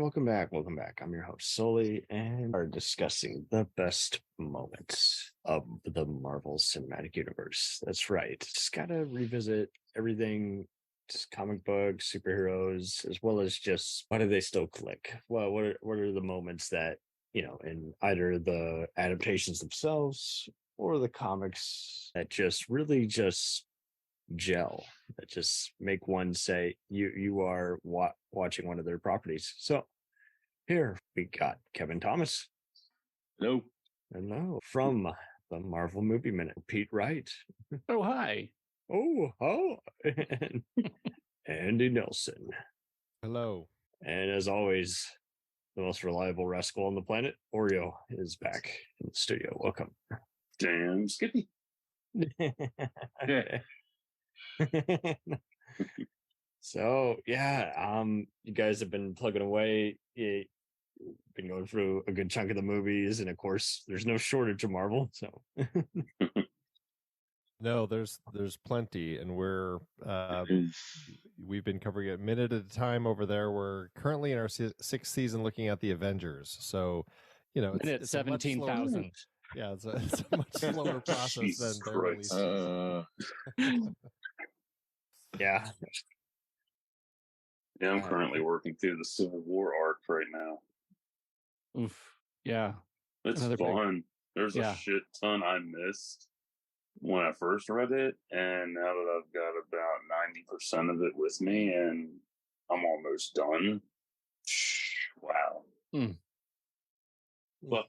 welcome back. Welcome back. I'm your host, Sully, and we're discussing the best moments of the Marvel Cinematic Universe. That's right. Just gotta revisit everything, just comic books, superheroes, as well as just why do they still click? Well, what are the moments that, in either the adaptations themselves or the comics that just really just gel, that just make one say you are watching one of their properties. So here we got Kevin Thomas. Hello. From the Marvel Movie Minute, Pete Wright. Oh, hi. And Andy Nelson. Hello. And as always, the most reliable rascal on the planet, Oreo, is back in the studio. Welcome. Damn Skippy. Yeah. So yeah, you guys have been plugging away. You've been going through a good chunk of the movies, and of course, there's no shortage of Marvel. So no, there's plenty, and we've been covering it a minute at a time over there. We're currently in our sixth season, looking at the Avengers. So it's 17,000. Yeah, it's a much slower process than their release. Yeah. Yeah, I'm currently working through the Civil War arc right now. Oof. Yeah. It's fun. There's a shit ton I missed when I first read it, and now that I've got about 90% of it with me, and I'm almost done. Wow. Well,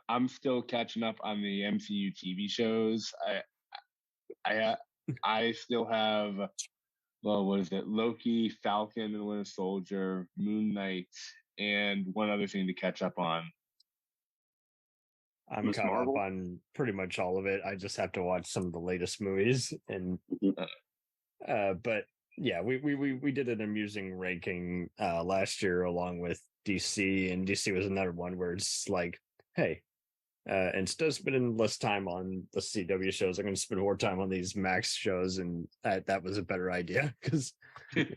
I'm still catching up on the MCU TV shows. I still have, what is it? Loki, Falcon and Winter Soldier, Moon Knight, and one other thing to catch up on. I'm caught up on pretty much all of it. I just have to watch some of the latest movies, and but yeah, we did an amusing ranking last year along with DC, and DC was another one where it's like, hey, instead of spending less time on the CW shows, I'm going to spend more time on these Max shows, and that was a better idea because it's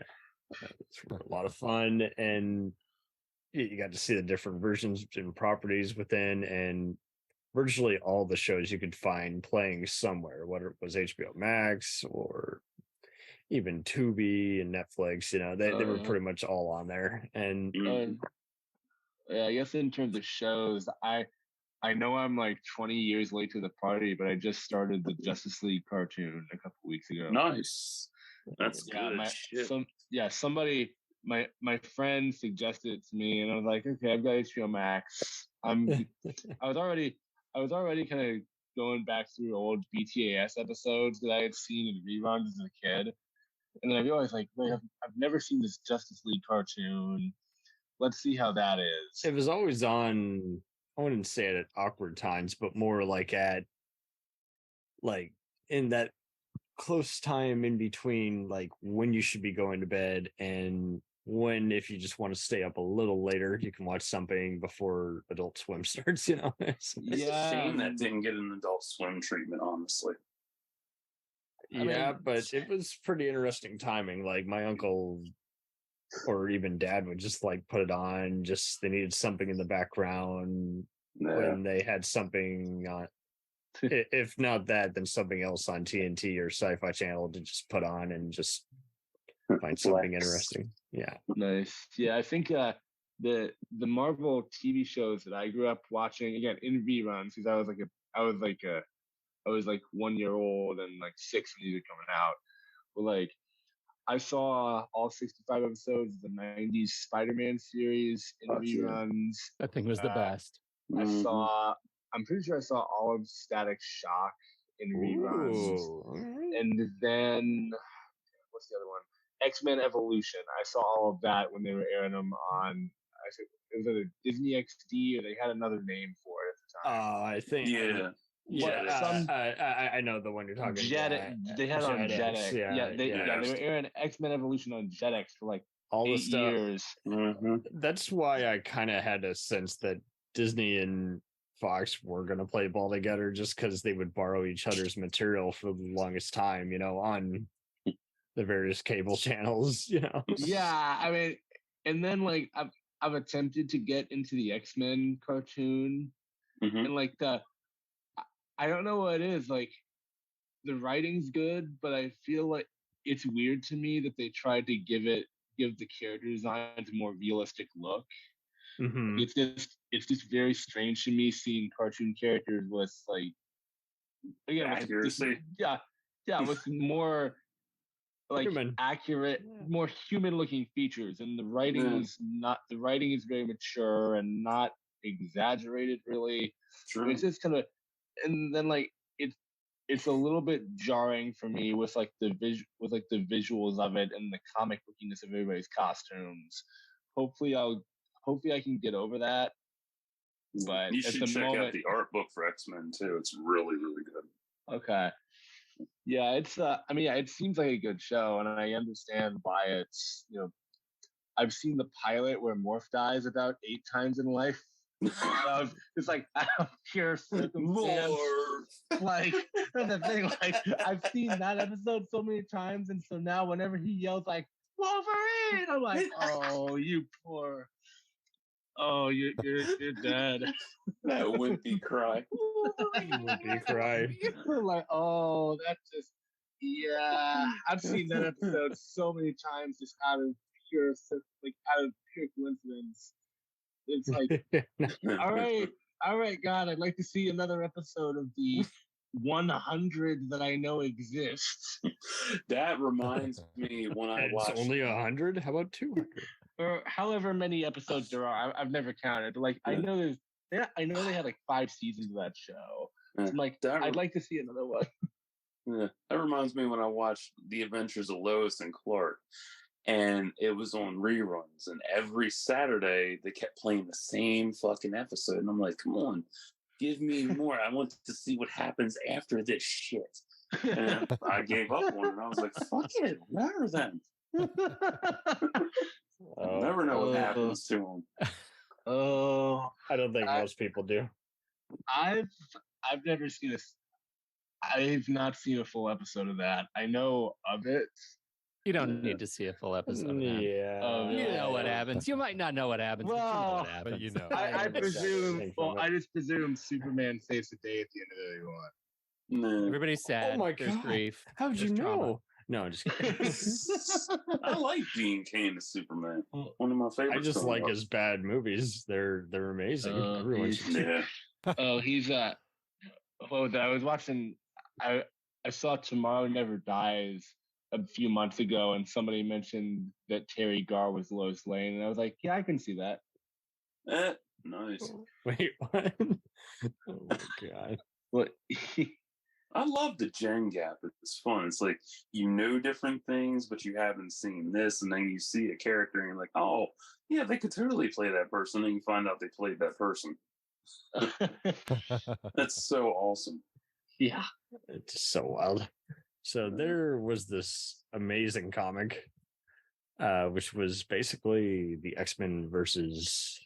a lot of fun, and you got to see the different versions and properties within, and virtually all the shows you could find playing somewhere, whether it was HBO Max or even Tubi and Netflix. They were pretty much all on there. And I guess in terms of shows, I know I'm like 20 years late to the party, but I just started the Justice League cartoon a couple weeks ago. Nice. That's good shit. Somebody, my friend suggested it to me, and I was like, okay, I've got HBO Max. I was already kind of going back through old BTAS episodes that I had seen in reruns as a kid, and then I realized, like, wait, I've never seen this Justice League cartoon. Let's see how that is. It was always on, I wouldn't say it at awkward times, but more like in that close time in between, like when you should be going to bed and when, if you just want to stay up a little later, you can watch something before Adult Swim starts. It's a shame that didn't get an Adult Swim treatment, honestly. But it was pretty interesting timing. Like my uncle or even dad would just like put it on, just they needed something in the background when they had something on, if not that, then something else on TNT or Sci-Fi Channel to just put on and just find something interesting. Yeah. Nice. Yeah, I think the Marvel TV shows that I grew up watching, again in reruns, because I was like 1 year old and like 6 when these were coming out. But like I saw all 65 episodes of the 90s Spider-Man series in reruns. That thing was the best. I'm pretty sure I saw all of Static Shock in reruns. And then what's the other one? X-Men Evolution. I saw all of that when they were airing them on, I think it was either Disney XD or they had another name for it at the time. I think. I know the one you're talking about. They had it on Jetix. They were airing X-Men Evolution on Jetix for like all 8 years. That's why I kind of had a sense that Disney and Fox were going to play ball together, just because they would borrow each other's material for the longest time, on the various cable channels. Yeah, I mean, and then like I've attempted to get into the X-Men cartoon, and like I don't know what it is. Like the writing's good, but I feel like it's weird to me that they tried to give the character designs a more realistic look. It's just very strange to me seeing cartoon characters with like again accuracy. With more like accurate, more human looking features, and the writing is very mature and not exaggerated really. True. It's just kind of, and then like it's a little bit jarring for me with like the visuals of it and the comic bookiness of everybody's costumes. Hopefully I can get over that. But you should check out the art book for X-Men too. It's really, really good. Okay. Yeah, it's it seems like a good show, and I understand why it's, I've seen the pilot where Morph dies about 8 times in life. It's like out of pure circumstance. Like that's the thing. Like I've seen that episode so many times, and so now whenever he yells like Wolverine, I'm like, oh, you poor. Oh, you're dead. That wimpy cry. Wimpy cry. Like, oh, that's just I've seen that episode so many times just out of pure coincidence. It's like, all right, God, I'd like to see another episode of the 100 that I know exists. That reminds me when I watched. It's only 100. How about 200? Or however many episodes there are. I've never counted. But like, I know they had like 5 seasons of that show. So I'm like, I'd like to see another one. Yeah, that reminds me when I watched The Adventures of Lois and Clark, and it was on reruns, and every Saturday they kept playing the same fucking episode, and I'm like, come on, give me more. I want to see what happens after this shit. And I gave up on it. I was like, fuck it, whatever then. I'll never know what happens to them. Oh, I don't think most people do. I've never seen I've not seen a full episode of that. I know of it. You don't need to see a full episode of that. Yeah. You know what happens. You might not know what happens, but you know what happens. But you know. I presume. Well, I just presume Superman saves the day at the end of the one. No. Everybody's sad. Oh my There's God. grief. How'd you There's know? trauma. No, just kidding. I like Dean Cain as Superman. One of my favorites. I just like his bad movies. They're amazing. Everyone should see. Oh, he's I was watching. I saw Tomorrow Never Dies a few months ago, and somebody mentioned that Terry Garr was Lois Lane, and I was like, yeah, I can see that. Nice. Wait, what? Oh my God. What? I love the Gen Gap. It's fun. It's like you know different things, but you haven't seen this, and then you see a character, and you're like, oh, yeah, they could totally play that person, and you find out they played that person. That's so awesome. Yeah. It's so wild. So there was this amazing comic, which was basically the X-Men versus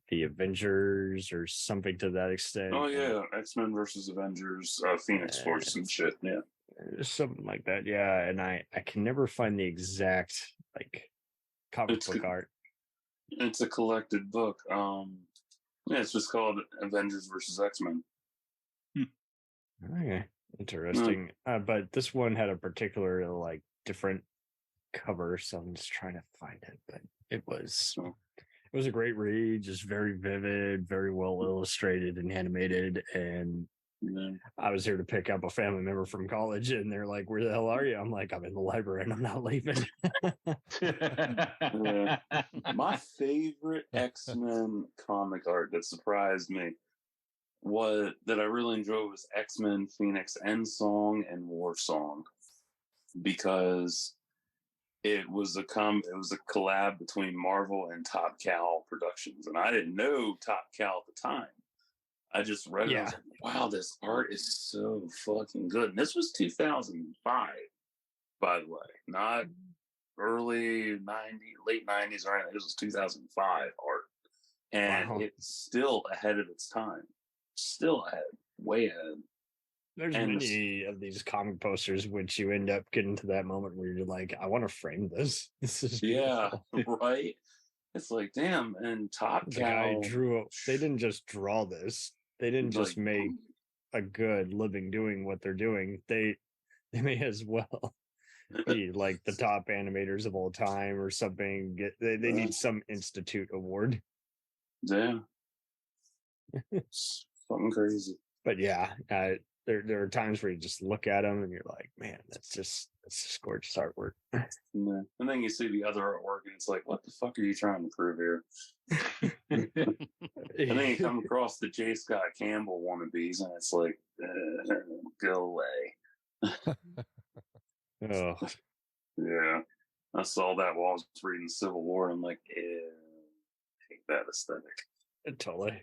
the Avengers or something to that extent. Oh yeah, X-Men versus Avengers, Phoenix Force and shit. Yeah, something like that. Yeah, and I can never find the exact like comic book art. It's a collected book. Yeah, it's just called Avengers versus X-Men. Okay, interesting. But this one had a particular like different cover, so I'm just trying to find it. But it was a great read, just very vivid, very well illustrated and animated. And I was here to pick up a family member from college, and they're like, "Where the hell are you?" I'm like, "I'm in the library, and I'm not leaving." My favorite X-Men comic art that surprised me that I really enjoyed was X-Men Phoenix End Song and War Song, because it was a collab between Marvel and Top Cow Productions, and I didn't know Top Cow at the time. I just read it. I was like, wow, this art is so fucking good. And this was 2005, by the way, not early 90s, late 90s or anything. This was 2005 art, and it's still ahead of its time. Still ahead, way ahead. There's many of these comic posters which you end up getting to that moment where you're like, I want to frame this. This is beautiful. Yeah, right. It's like, damn, and Top The Cow. guy drew. They didn't just draw this. They didn't just like, make a good living doing what they're doing. They may as well be like the top animators of all time or something. They need some institute award. Yeah. Something crazy. But yeah, there are times where you just look at them and you're like, man, that's just gorgeous artwork. Yeah. And then you see the other artwork and it's like, what the fuck are you trying to prove here? And then you come across the J. Scott Campbell wannabes and it's like, go away. Oh. Yeah. I saw that while I was reading Civil War. I'm like, ew, hate that aesthetic. Totally.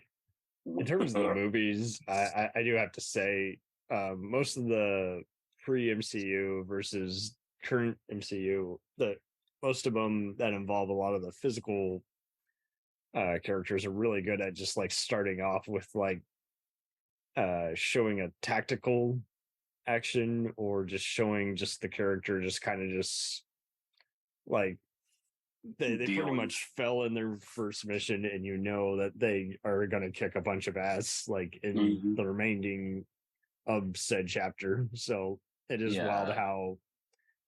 In terms of the movies, I do have to say, most of the pre-MCU versus current MCU, most of them that involve a lot of the physical characters are really good at just like starting off with like showing a tactical action or just showing just the character just kind of just like they pretty much fell in their first mission and you know that they are going to kick a bunch of ass like in the remaining of said chapter. So it is wild how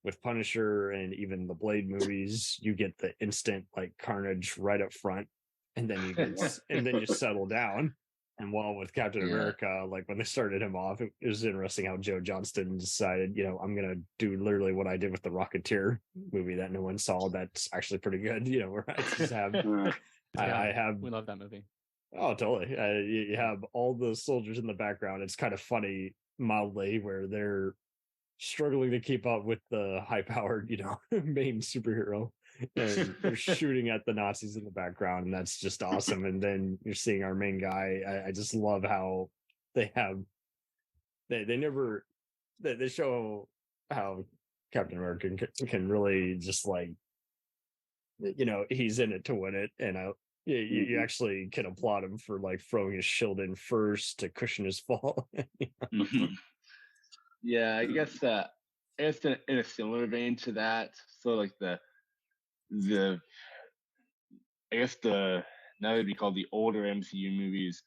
with Punisher and even the Blade movies you get the instant like carnage right up front and then you get and then you settle down. And while with Captain America, like when they started him off, it was interesting how Joe Johnston decided, I'm going to do literally what I did with the Rocketeer movie that no one saw. That's actually pretty good, where I just have, we love that movie. Oh, totally. You have all the soldiers in the background. It's kind of funny, mildly, where they're struggling to keep up with the high-powered, main superhero. And they're shooting at the Nazis in the background, and that's just awesome. And then you're seeing our main guy. I just love how they have they show how Captain America can really just like he's in it to win it, and you actually can applaud him for like throwing his shield in first to cushion his fall. Yeah, I guess it's in a similar vein to that. So like the I guess now they'd be called the older MCU movies.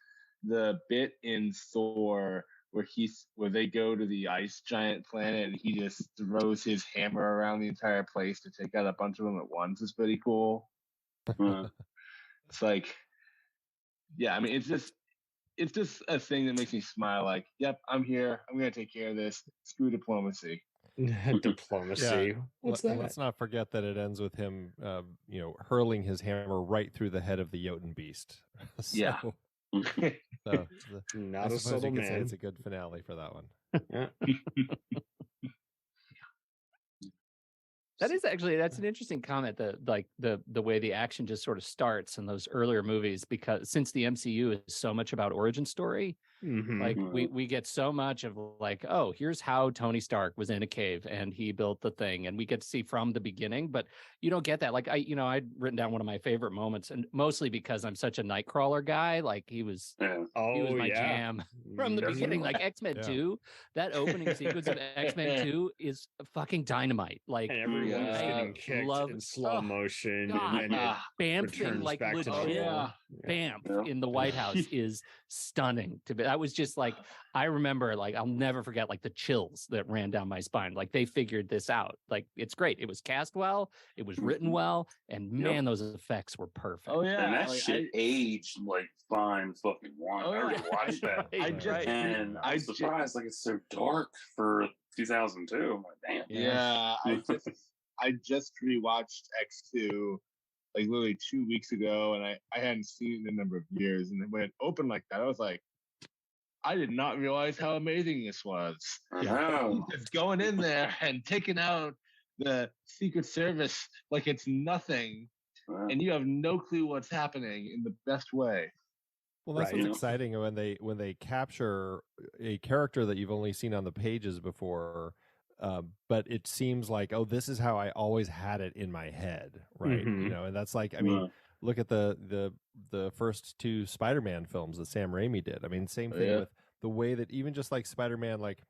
The bit in Thor where they go to the ice giant planet and he just throws his hammer around the entire place to take out a bunch of them at once is pretty cool. It's like, yeah, I mean, it's just a thing that makes me smile. Like, yep, I'm here. I'm gonna take care of this. Screw diplomacy. Diplomacy. Yeah. What's that? Let's not forget that it ends with him, hurling his hammer right through the head of the Jotun beast. Yeah. Not a subtle man. Say it's a good finale for that one. Yeah. That's an interesting comment, that like the way the action just sort of starts in those earlier movies, because since the MCU is so much about origin story, like we get so much of like, oh, here's how Tony Stark was in a cave and he built the thing, and we get to see from the beginning, but you don't get that. Like I'd written down one of my favorite moments, and mostly because I'm such a Nightcrawler guy, like he was my jam from the beginning. Like X-Men 2, that opening sequence of X-Men 2 is fucking dynamite. Like and everyone's getting kicked in slow motion, and then Bamfing like legit. Bamf in the White House is stunning to be. I was just like, I remember, like, I'll never forget like the chills that ran down my spine. Like they figured this out. Like it's great. It was cast well, it was written well, and man, those effects were perfect. Oh yeah, and that shit aged like fine fucking wine. I already watched that. I was surprised, like it's so dark for 2002. I'm like, damn. Yeah, I just rewatched X2 like literally 2 weeks ago, and I hadn't seen it in a number of years. And when it opened like that, I was like, I did not realize how amazing this was. Just going in there and taking out the Secret Service like it's nothing, and you have no clue what's happening in the best way. Well, that's what's exciting when they capture a character that you've only seen on the pages before. But it seems like, oh, this is how I always had it in my head, right? And that's like, I mean, look at the first two Spider-Man films that Sam Raimi did. I mean, same thing with the way that even just like Spider-Man, like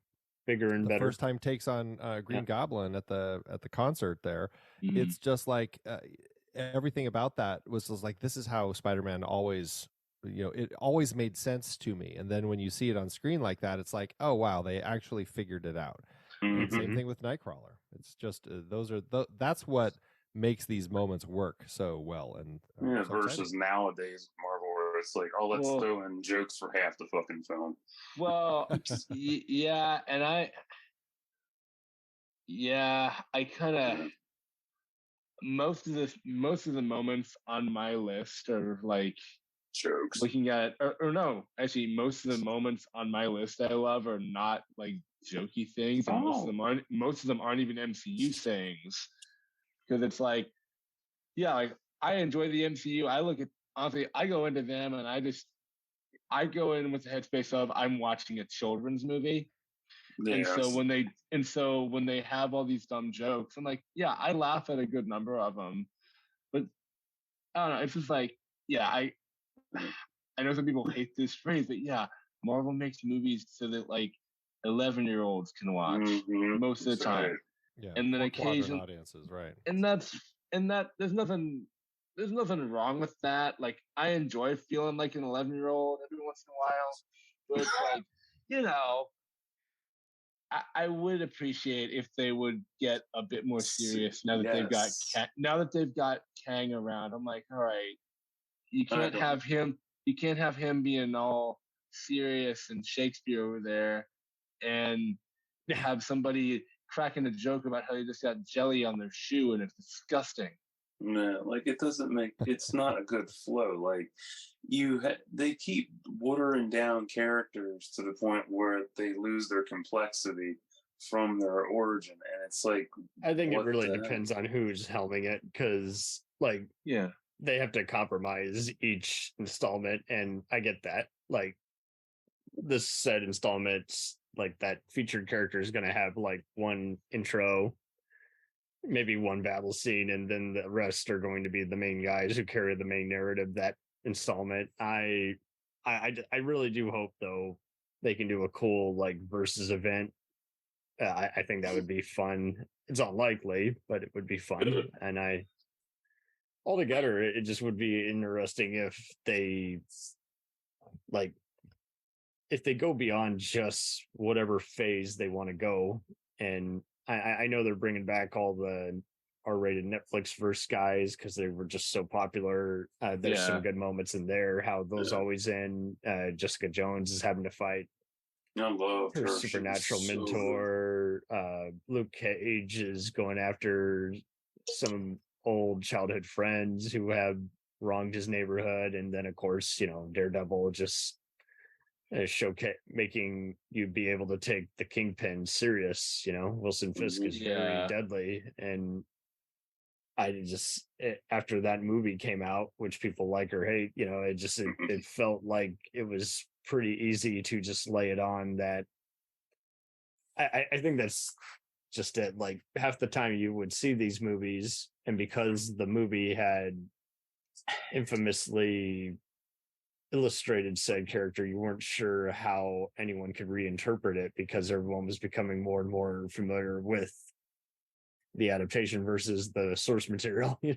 bigger and better. First time takes on Green Goblin at the concert there. It's just like everything about that was like, this is how Spider-Man always, it always made sense to me. And then when you see it on screen like that, it's like, oh wow, they actually figured it out. And same thing with Nightcrawler. It's just that's what makes these moments work so well. And so versus exciting. Nowadays Marvel, where it's like, oh, let's throw in jokes for half the fucking film. Well, yeah, and I kind of most of the moments on my list are like jokes. Looking at or no, actually, most of the moments on my list I love are not like jokey things, and most of them aren't even MCU things, because it's like, yeah, like I enjoy the MCU. Honestly, I go into them and I go in with the headspace of I'm watching a children's movie. Yes. And so when they have all these dumb jokes, I'm like, yeah, I laugh at a good number of them, but I don't know. It's just like, yeah, I know some people hate this phrase, but yeah, Marvel makes movies so that like 11-year-olds can watch most of the time. Right. Yeah, and then occasionally audiences, right? And there's nothing wrong with that. Like, I enjoy feeling like an 11-year-old every once in a while, but like, I would appreciate if they would get a bit more serious now that they've got Kang around. I'm like, all right, you can't have him being all serious and Shakespeare over there, and have somebody cracking a joke about how they just got jelly on their shoe and it's disgusting. No, like it's not a good flow. Like they keep watering down characters to the point where they lose their complexity from their origin, and it's like, I think it really depends on who's helming it, because like, yeah, they have to compromise each installment, and I get that. Like, this said installments, like that featured character is going to have like one intro, maybe one battle scene, and then the rest are going to be the main guys who carry the main narrative that installment. I really do hope, though, they can do a cool like versus event. I think that would be fun. It's unlikely, but it would be fun. And altogether, it just would be interesting if they go beyond just whatever phase they want to go. And I know they're bringing back all the R-rated Netflix verse guys because they were just so popular. There's some good moments in there. How those always end. Jessica Jones is having to fight I love her supernatural mentor. Luke Cage is going after some old childhood friends who have wronged his neighborhood, and then of course, Daredevil just making you be able to take the Kingpin serious. Wilson Fisk is very deadly, and after that movie came out, which people like or hate, it felt like it was pretty easy to just lay it on that. I think that's just it. Like, half the time you would see these movies, and because the movie had infamously illustrated said character, you weren't sure how anyone could reinterpret it, because everyone was becoming more and more familiar with the adaptation versus the source material. Yeah,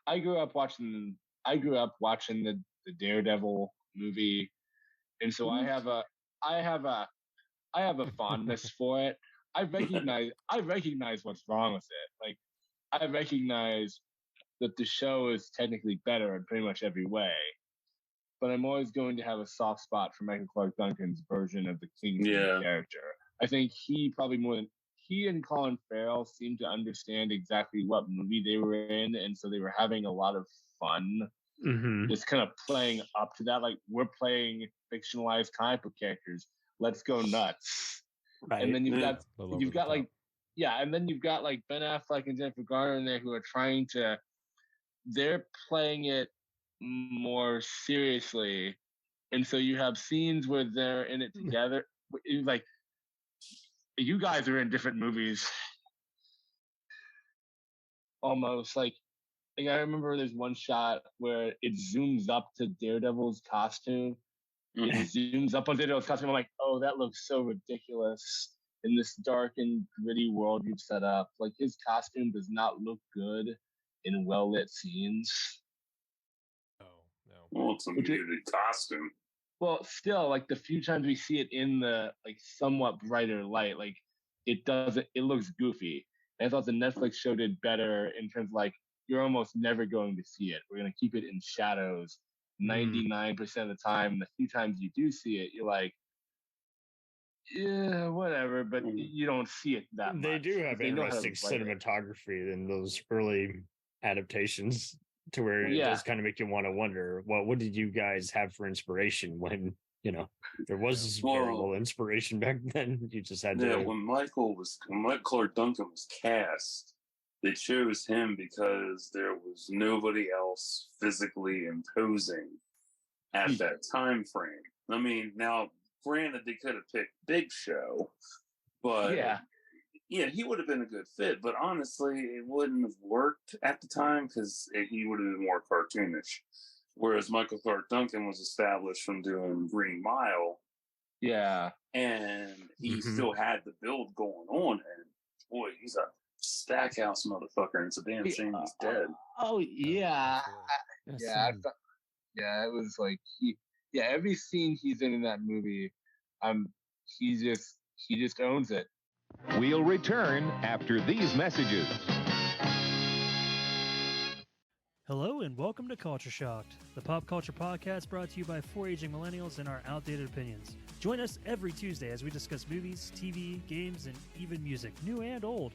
I grew up watching the Daredevil movie, and so I have a fondness for it. I recognize what's wrong with it. Like, I recognize that the show is technically better in pretty much every way, but I'm always going to have a soft spot for Michael Clark Duncan's version of the Kingsman character. I think he and Colin Farrell seemed to understand exactly what movie they were in, and so they were having a lot of fun just kind of playing up to that. Like, we're playing fictionalized comic book characters. Let's go nuts. Right. And then you've got Ben Affleck and Jennifer Garner in there who are they're playing it more seriously. And so you have scenes where they're in it together. It's like, you guys are in different movies. Almost like I remember there's one shot where it zooms up to Daredevil's costume. It zooms up on Daredevil's costume. I'm like, oh, that looks so ridiculous. in this dark and gritty world you've set up. Like, his costume does not look good in well-lit scenes. No. Well, it's a muted costume. Well, still, like, the few times we see it in the, like, somewhat brighter light, like, it looks goofy. And I thought the Netflix show did better in terms of, like, you're almost never going to see it. We're going to keep it in shadows 99% of the time. And the few times you do see it, you're like, yeah, whatever, but you don't see it that much. They do have interesting cinematography in those early adaptations to where it does kind of make you want to wonder, well, what did you guys have for inspiration when, there was very little inspiration back then? You just had to... Yeah, when Michael Clark Duncan was cast, they chose him because there was nobody else physically imposing at that time frame. I mean, now, granted, they could have picked Big Show, but he would have been a good fit. But honestly, it wouldn't have worked at the time because he would have been more cartoonish. Whereas Michael Clark Duncan was established from doing Green Mile. Yeah. And he still had the build going on. And boy, he's a Stackhouse motherfucker. And it's a damn shame he's dead. Oh, yeah. It was like, every scene he's in that movie, he just owns it. We'll return after these messages. Hello and welcome to Culture Shocked, the pop culture podcast brought to you by four aging millennials and our outdated opinions. Join us every Tuesday as we discuss movies, TV, games, and even music, new and old.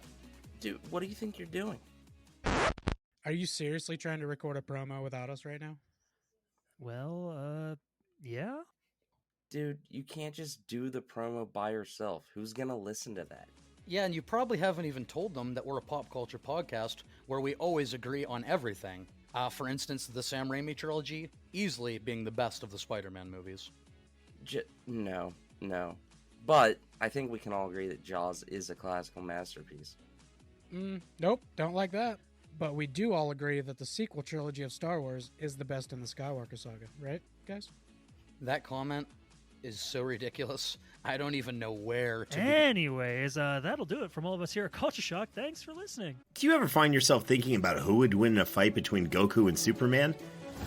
Dude, what do you think you're doing? Are you seriously trying to record a promo without us right now? Well, yeah. Dude, you can't just do the promo by yourself. Who's gonna listen to that? Yeah, and you probably haven't even told them that we're a pop culture podcast where we always agree on everything. For instance, the Sam Raimi trilogy, easily being the best of the Spider-Man movies. No. But I think we can all agree that Jaws is a classical masterpiece. Nope, don't like that. But we do all agree that the sequel trilogy of Star Wars is the best in the Skywalker saga, right, guys? That comment is so ridiculous. I don't even know where to Anyways, that'll do it from all of us here at Culture Shock. Thanks for listening. Do you ever find yourself thinking about who would win in a fight between Goku and Superman?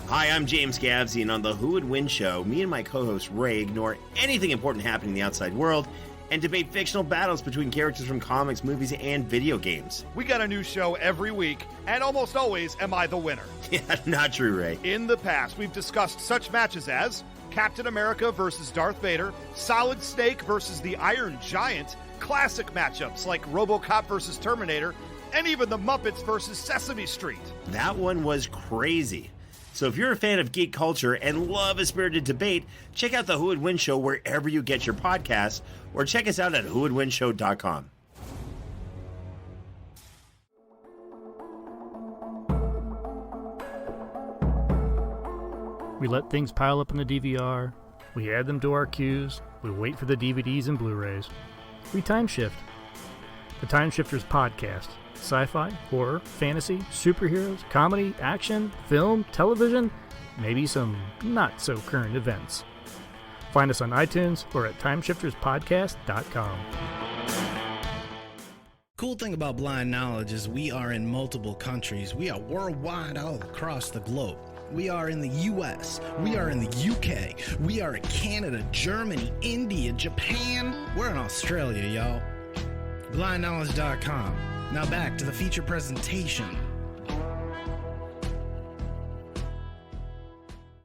Hi, I'm James Gavsey, and on the Who Would Win show, me and my co-host Ray ignore anything important happening in the outside world and debate fictional battles between characters from comics, movies, and video games. We got a new show every week, and almost always am I the winner. Yeah, not true, Ray. In the past, we've discussed such matches as Captain America versus Darth Vader, Solid Snake versus the Iron Giant, classic matchups like RoboCop versus Terminator, and even the Muppets versus Sesame Street. That one was crazy. So if you're a fan of geek culture and love a spirited debate, check out the Who Would Win show wherever you get your podcasts, or check us out at whowouldwinshow.com. We let things pile up in the DVR. We add them to our queues. We wait for the DVDs and Blu-rays. We time shift. The Time Shifters Podcast. Sci-fi, horror, fantasy, superheroes, comedy, action, film, television, maybe some not-so-current events. Find us on iTunes or at timeshifterspodcast.com. Cool thing about Blind Knowledge is we are in multiple countries. We are worldwide all across the globe. We are in the US, we are in the UK, we are in Canada, Germany, India, Japan. We're in Australia, y'all. BlindKnowledge.com. Now back to the feature presentation.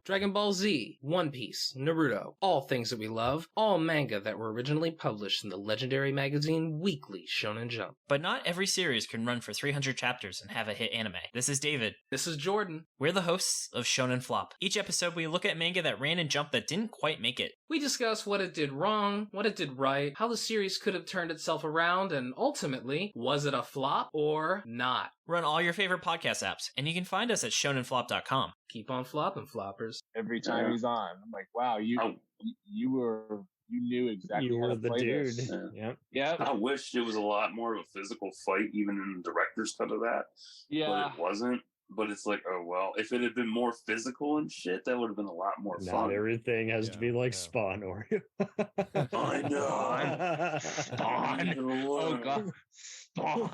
Dragon Ball Z, One Piece, Naruto, all things that we love, all manga that were originally published in the legendary magazine Weekly Shonen Jump. But not every series can run for 300 chapters and have a hit anime. This is David. This is Jordan. We're the hosts of Shonen Flop. Each episode we look at manga that ran in Jump that didn't quite make it. We discuss what it did wrong, what it did right, how the series could have turned itself around, and ultimately, was it a flop or not? We're on all your favorite podcast apps, and you can find us at shonenflop.com. Keep on flopping, floppers. Every time he's on, I'm like, wow, you knew exactly you how were to the play dude. this. Yeah. I wish it was a lot more of a physical fight, even in the director's cut of that. Yeah. But it wasn't. but it's like, oh well, if it had been more physical and shit, that would have been a lot more Not fun. everything has to be like Spawn, or I know. Spawn. Oh god, Spawn.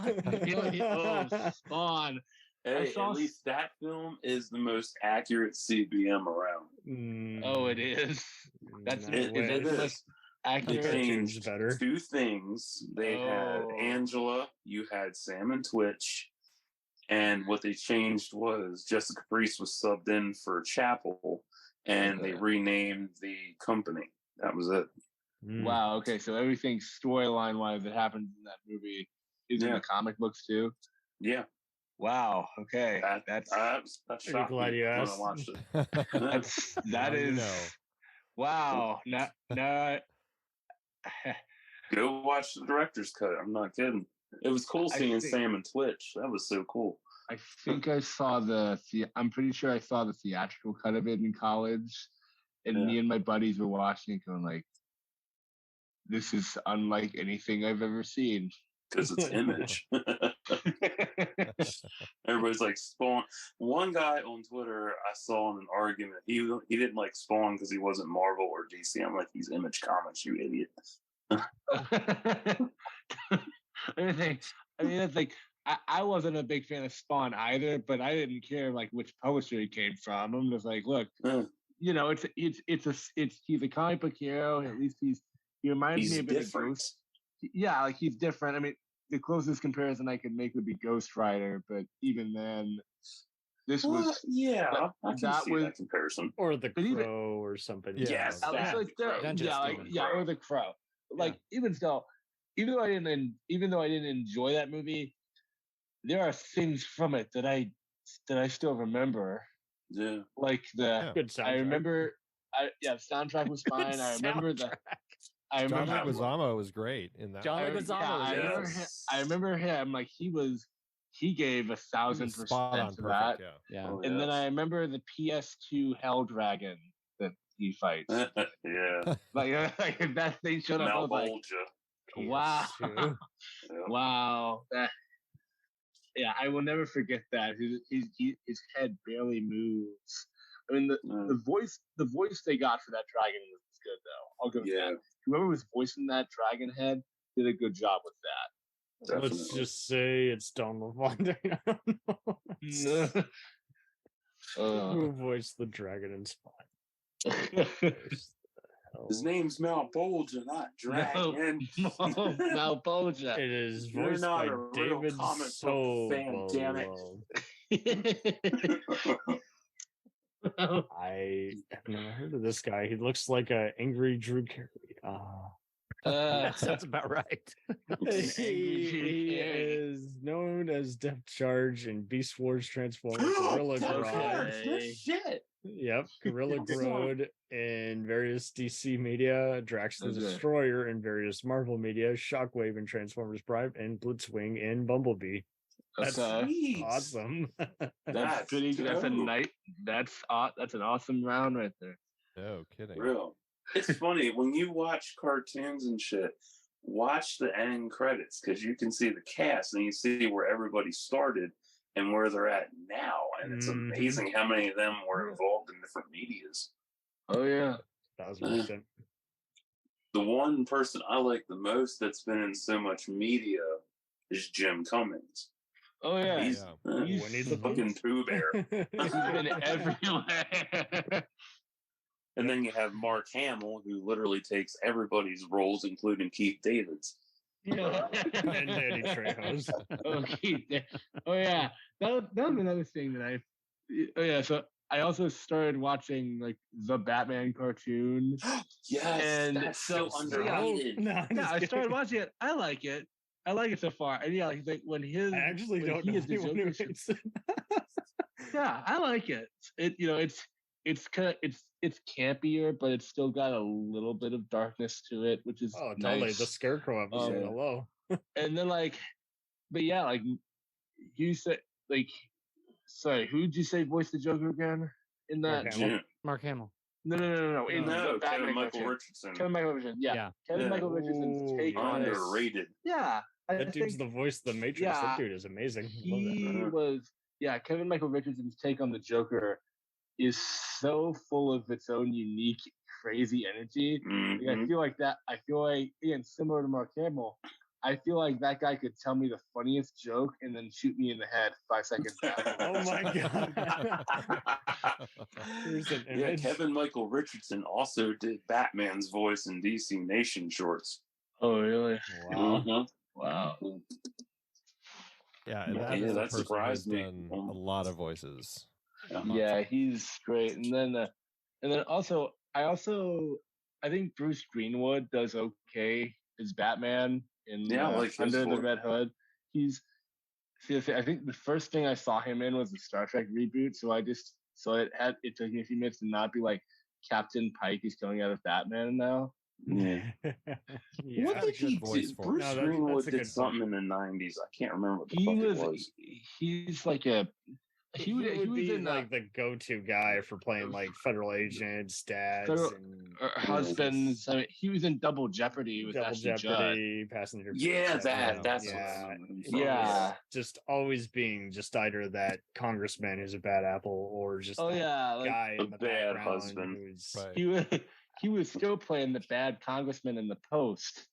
Oh, Spawn. Hey, at least that film is the most accurate CBM around. Oh, it is. That's it the most accurate. They changed two things. They had Angela, you had Sam and Twitch, and what they changed was Jessica Priest was subbed in for Chapel, and they renamed the company. That was it. Wow. Okay, so everything storyline wise that happens in that movie is in the comic books too. Yeah. Wow. Okay. That's I'm glad you asked. When I watched it. that is. Wow. No. Go watch the director's cut. I'm not kidding. It was cool seeing Sam and Twitch. That was so cool. I think I saw I'm pretty sure I saw the theatrical cut of it in college, and me and my buddies were watching it, going like, "This is unlike anything I've ever seen." Because it's Image. Everybody's like Spawn. One guy on Twitter, I saw in an argument, he didn't like Spawn because he wasn't Marvel or DC. I'm like, he's Image Comics, you idiot. It's like I wasn't a big fan of Spawn either, but I didn't care like which publisher he came from. I'm just like, look, he's a comic book hero. At least he reminds me a bit of Ghost. Yeah, like he's different. I mean, the closest comparison I could make would be Ghost Rider, but even then, this was I can see that comparison. Or the Crow or something. Yes, or the Crow. Like even though I didn't enjoy that movie, there are things from it that I still remember. Yeah, like good soundtrack. I remember. The soundtrack was fine. I remember the. John Leguizamo was great in that. John Leguizamo. I remember him. Like he gave 1,000% to that. Yeah. And then I remember the PS2 Hell Dragon that he fights. like that thing showed up. I was like, wow, wow. I will never forget that. His head barely moves. I mean, the voice they got for that dragon was good though. I'll give it that. Whoever was voicing that dragon head did a good job with that. Definitely. Let's just say it's Don LaFontaine. I don't know. Who voiced the dragon in Spawn? His name's Malbolgia, not Dragon. Malbolgia. It is voiced by David Sobel. Damn it. I have never heard of this guy. He looks like an angry Drew Carey. That's about right. He is known as Depth Charge in Beast Wars, Transformers, Gorilla Grodd. Shit. Yep, Gorilla Grodd in various DC media, Drax the Destroyer in various Marvel media, Shockwave in Transformers Prime, and Blitzwing in Bumblebee. That's awesome. That's pretty. That's an awesome round right there. No kidding. Real. It's funny when you watch cartoons and shit. Watch the end credits because you can see the cast and you see where everybody started and where they're at now, and it's amazing how many of them were involved in different medias. Oh yeah, that was recent. The one person I like the most that's been in so much media is Jim Cummings. Oh yeah, he's Winnie the fucking Pooh Bear. He's been everywhere. And then you have Mark Hamill, who literally takes everybody's roles, including Keith David's. And Danny Trejo's. Oh yeah, that was another thing that so I also started watching like the Batman cartoon. Yes, and that's so underrated. I started watching it. I like it so far. And like when his I actually don't know anyone who hates it. Yeah, I like it. It's campier, but it's still got a little bit of darkness to it, which is totally nice. The Scarecrow episode. Hello. And then you said sorry, who did you say voiced the Joker again in that? Mark Hamill. No. Kevin Michael Richardson. Kevin Michael Richardson. Yeah. Kevin Michael Richardson's take on it. Underrated. Yeah. That dude's the voice of the Matrix. That dude is amazing. He was Kevin Michael Richardson's take on the Joker is so full of its own unique, crazy energy. Like, I feel like again, similar to Mark Hamill, I feel like that guy could tell me the funniest joke and then shoot me in the head 5 seconds after. Oh my god! Here's an image. Kevin Michael Richardson also did Batman's voice in DC Nation shorts. Oh, really? Wow! Wow. Yeah, and that surprised me. Done a lot of voices. Yeah, he's great. And then also, I think Bruce Greenwood does okay as Batman in Under the Red Hood. I think the first thing I saw him in was the Star Trek reboot, so it took me a few minutes to not be like Captain Pike is going out of Batman now. Yeah. What did he do? Bruce Greenwood did something in the 90s. I can't remember what the fuck it was. He's like a he would be like the go-to guy for playing like federal agents, dads, and husbands. I mean, he was in Double Jeopardy with Ashley Judd. Passenger. That's just always being just either that congressman who's a bad apple or just guy in the bad husband. He was still playing the bad congressman in The Post.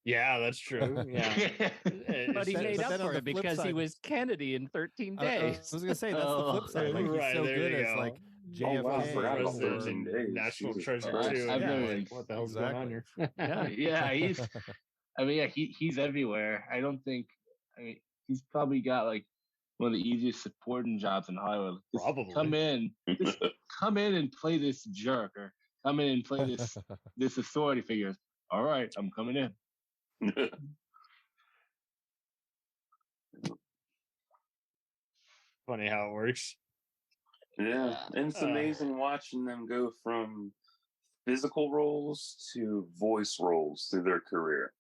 Yeah, that's true. Yeah, but he made up for it because he was Kennedy in 13 Days. I was gonna say that's the flip side. Like, he's so good as like JFK, National Treasure too. What the hell's going on here? He's everywhere. He's probably got like one of the easiest supporting jobs in Hollywood. Probably come in and play this jerk, or come in and play this authority figure. All right, I'm coming in. Funny how it works. Yeah, and it's amazing watching them go from physical roles to voice roles through their career.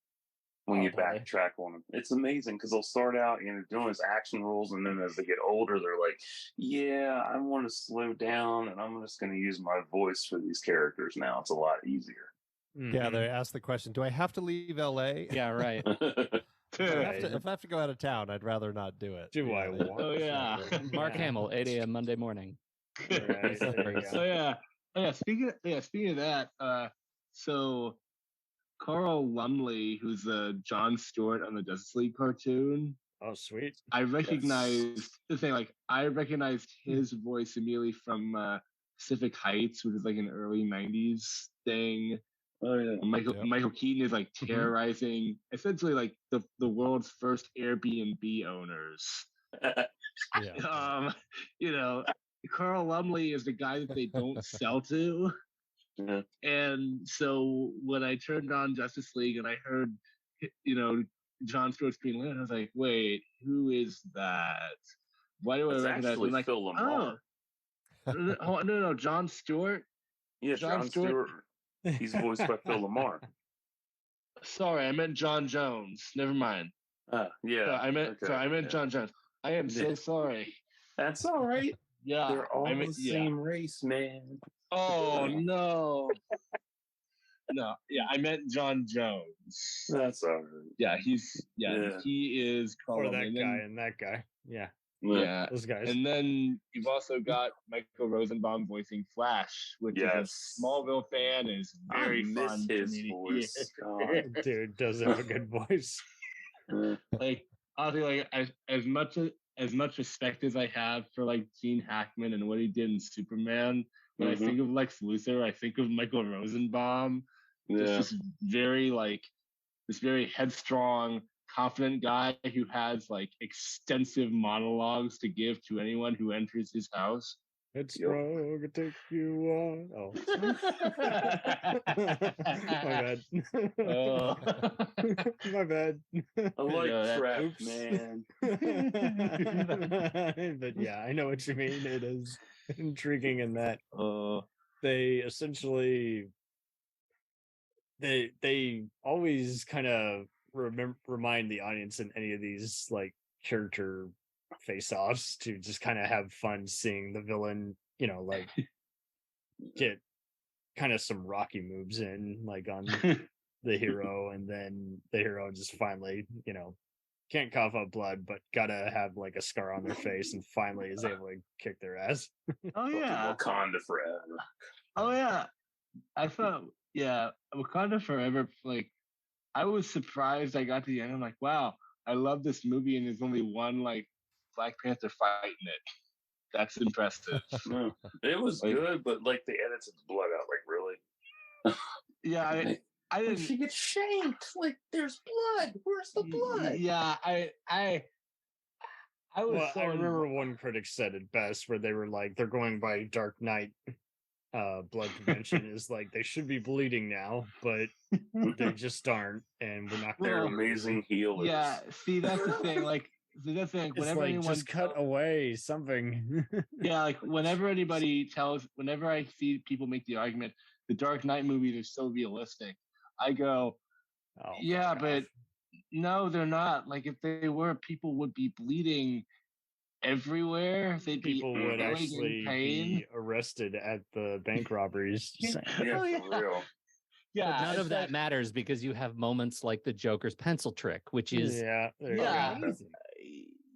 When you backtrack on them, it's amazing because they'll start out, doing his action roles, and then as they get older, they're like, "Yeah, I want to slow down, and I'm just going to use my voice for these characters now. It's a lot easier." Yeah, they ask the question, do I have to leave LA? Yeah, right. If I have to go out of town, I'd rather not do it. Do I want? Oh, yeah. Mark Hamill, 8 a.m. Monday morning. Right, Speaking of that, so Carl Lumley, who's John Stewart on the Justice League cartoon. Oh, sweet. I recognized his voice immediately from Pacific Heights, which is like an early 90s thing. Oh, yeah. Michael Keaton is like terrorizing essentially like the world's first Airbnb owners. Carl Lumley is the guy that they don't sell to. Yeah. And so when I turned on Justice League and I heard, John Stewart's Green Lantern, I was like, wait, who is that? Why do I recognize him? Like, Phil Lamar. No, John Stewart. Yeah, John Stewart. He's voiced by Phil Lamar. Sorry, I meant John Jones. Never mind. Yeah. I meant John Jones. I am so sorry. That's all right. Yeah. They're all the same race, man. Oh, no. No, I meant John Jones. That's all right. Yeah, he is Or that guy and that guy. Yeah. Yeah, those guys. And then you've also got Michael Rosenbaum voicing Flash, which is a Smallville fan, is very fun. His voice. Dude does have a good voice. Like, honestly, as much respect as I have for like Gene Hackman and what he did in Superman, when I think of Lex Luthor, I think of Michael Rosenbaum. This very headstrong, confident guy who has like extensive monologues to give to anyone who enters his house. It's strong to take you on. Oh, my bad. My bad. I like Trap, man. But yeah, I know what you mean. It is intriguing in that they essentially they always kind of remind the audience in any of these like character face-offs to just kind of have fun seeing the villain, like get kind of some Rocky moves in, like on the hero, and then the hero just finally, can't cough up blood, but gotta have like a scar on their face, and finally is able to kick their ass. Oh yeah, Wakanda forever. Oh yeah, I thought Wakanda Forever. Like, I was surprised. I got to the end. I'm like, wow, I love this movie, and there's only one like Black Panther fight in it. That's impressive. No, it was Like, good, but like they edited the blood out. Like, really? Yeah, I didn't. She gets shanked. Like, there's blood. Where's the blood? Yeah, I was. Well, I remember one critic said it best, where they were like, they're going by Dark Knight blood convention is like they should be bleeding now, but they just aren't, and we're not. They're amazing healers. Yeah, see, that's the thing. Like, the thing. It's Whenever like anyone just cut away something. Yeah, like whenever I see people make the argument, the Dark Knight movies are so realistic, I go, yeah, but no, they're not. Like, if they were, people would be bleeding everywhere. People would actually be arrested at the bank robberies. Yeah, for real. Yeah, but none of that matters because you have moments like the Joker's pencil trick, which is amazing.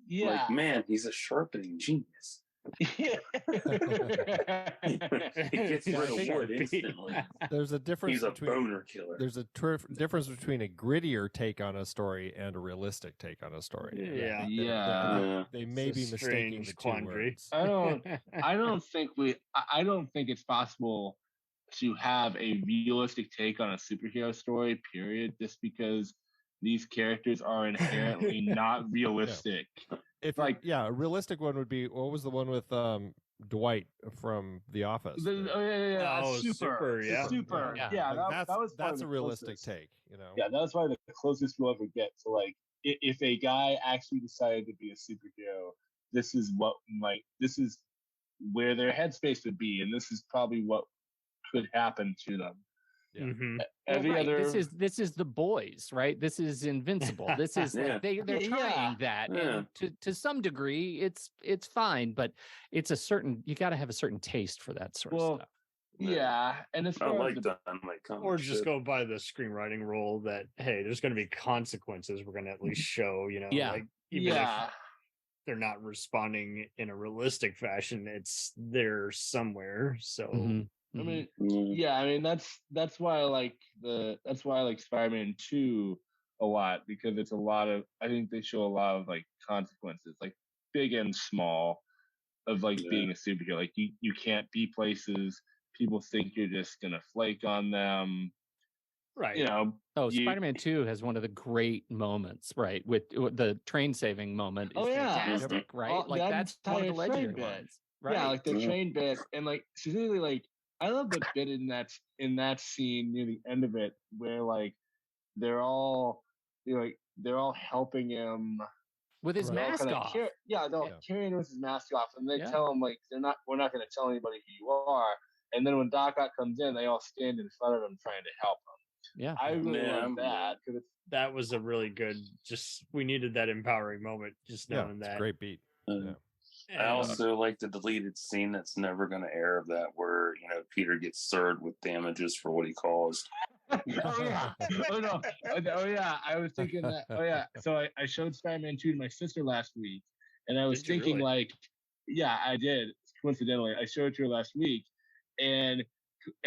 Like, man, he's a sharpening genius. He gets rid of wood instantly. There's a difference. He's a between, boner killer. There's a difference between a grittier take on a story and a realistic take on a story. They may be mistaking the two words. I don't think it's possible to have a realistic take on a superhero story, period, just because these characters are inherently not realistic. If like, a realistic one would be, what was the one with Dwight from The Office? Super. That's a realistic take, you know. Yeah, that's probably the closest we'll ever get to, like, if a guy actually decided to be a superhero, this is where their headspace would be, and this is probably what could happen to them. Yeah. Mm-hmm. This is The Boys, right? This is Invincible. This is like they're trying that, and to some degree, it's fine, but it's you got to have a certain taste for that sort of stuff. Yeah, and as far as or just go by the screenwriting rule that, hey, there's going to be consequences. We're going to at least show, like even if they're not responding in a realistic fashion, it's there somewhere. So. Mm-hmm. I mean, that's why I like Spider-Man 2 a lot, because it's I think they show a lot of like consequences, like big and small, of like being a superhero. Like you can't be places. People think you're just gonna flake on them. Right. Spider-Man 2 has one of the great moments, right? With the train saving moment is fantastic, right? That's one of the legendary ones. Right. Yeah, like the train bit, and like specifically, like I love the bit in that scene near the end of it where like they're all helping him with his mask off. They're carrying him with his mask off, and they tell him like we're not going to tell anybody who you are. And then when Doc Ock comes in, they all stand in front of him trying to help him. Yeah, I really love that, because that was a really good. We needed that empowering moment. Just knowing that. Great beat. I also like the deleted scene that's never going to air of that, where Peter gets served with damages for what he caused. I was thinking that. So I showed Spider-Man 2 to my sister last week, and I was thinking I did. Coincidentally, I showed it to her last week, and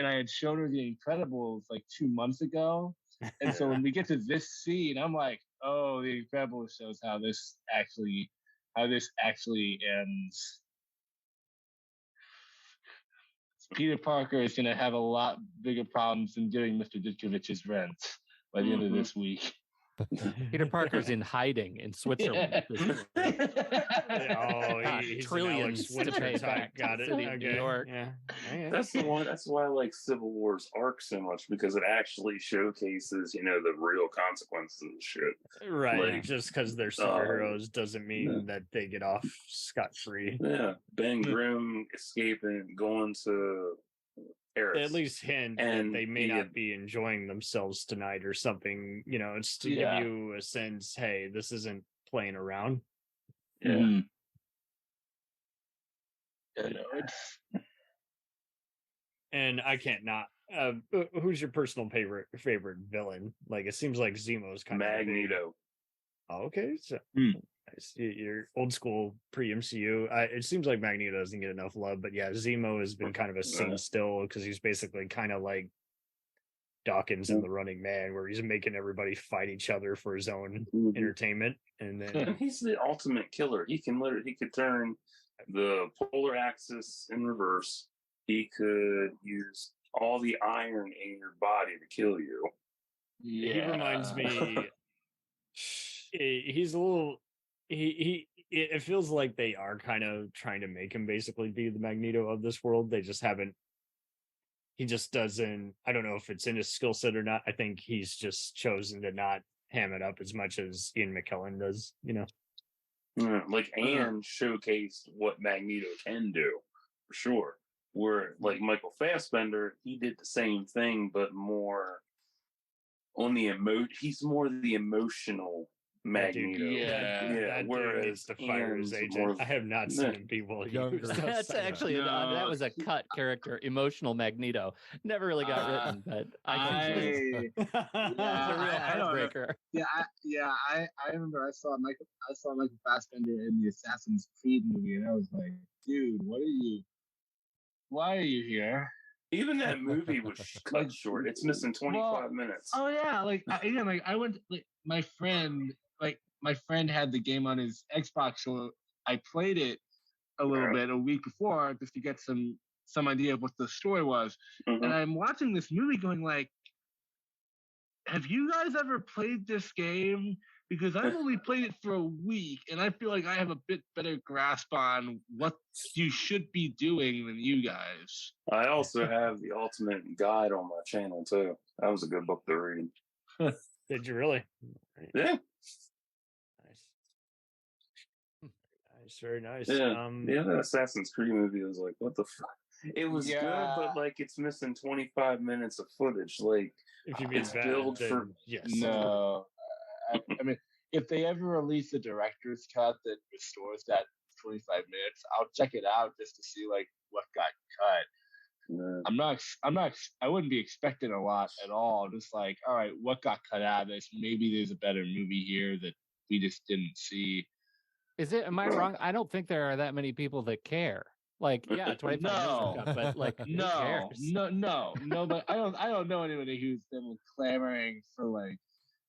I had shown her The Incredibles like 2 months ago, and so when we get to this scene, I'm like, oh, The Incredibles shows how this actually ends. Peter Parker is going to have a lot bigger problems than getting Mr. Ditkovich's rent by the end of this week. Peter Parker's in hiding in Switzerland. He's trillions to pay back. Got it. New York. Yeah. That's the one. That's why I like Civil War's arc so much, because it actually showcases, the real consequences of the shit. Right. Like, just because they're superheroes doesn't mean that they get off scot-free. Yeah. Ben Grimm escaping, going to Eris. At least hint that they may not be enjoying themselves tonight or something. It's to give you a sense, hey, this isn't playing around. Yeah. Mm-hmm. And I can't not. Who's your personal favorite villain? Like, it seems like Zemo's kind Magneto. Okay, so you're old school pre-MCU. It seems like Magneto doesn't get enough love, but yeah, Zemo has been kind of a scene still because he's basically kind of like Dawkins in The Running Man, where he's making everybody fight each other for his own entertainment, and then he's the ultimate killer. He could turn the polar axis in reverse. He could use all the iron in your body to kill you. Yeah. He reminds me. He's a little. It feels like they are kind of trying to make him basically be the Magneto of this world. They just haven't. He just doesn't. I don't know if it's in his skill set or not. I think he's just chosen to not ham it up as much as Ian McKellen does. Like Anne showcased what Magneto can do, for sure. Where like Michael Fassbender, he did the same thing, but more on the he's more the emotional Magneto. That whereas needs to fire his agent. I have not seen him be well used. That's actually that was a cut character, emotional Magneto. Never really got written, but it's a real heartbreaker. I remember I saw Michael Fassbender in the Assassin's Creed movie, and I was like, dude, why are you here? Even that movie was cut short. It's missing 25 minutes. Oh yeah, I went. My friend had the game on his Xbox, so I played it a little bit a week before just to get some idea of what the story was. And I'm watching this movie, going like, have you guys ever played this game? Because I've only played it for a week, and I feel like I have a bit better grasp on what you should be doing than you guys. I also have the Ultimate Guide on my channel, too. That was a good book to read. Did you really? Yeah. Nice. Very nice. Yeah, that Assassin's Creed movie was like, what the fuck? It was good, but like it's missing 25 minutes of footage. Like, if you mean it's bad, billed for... Yes. No. I mean, if they ever release a director's cut that restores that 25 minutes, I'll check it out just to see like what got cut. I wouldn't be expecting a lot at all. Just like, all right, what got cut out of this? Maybe there's a better movie here that we just didn't see. Am I wrong? I don't think there are that many people that care. Like, yeah, 25 minutes cut, but like, who cares? No, but I don't know anybody who's been clamoring for like,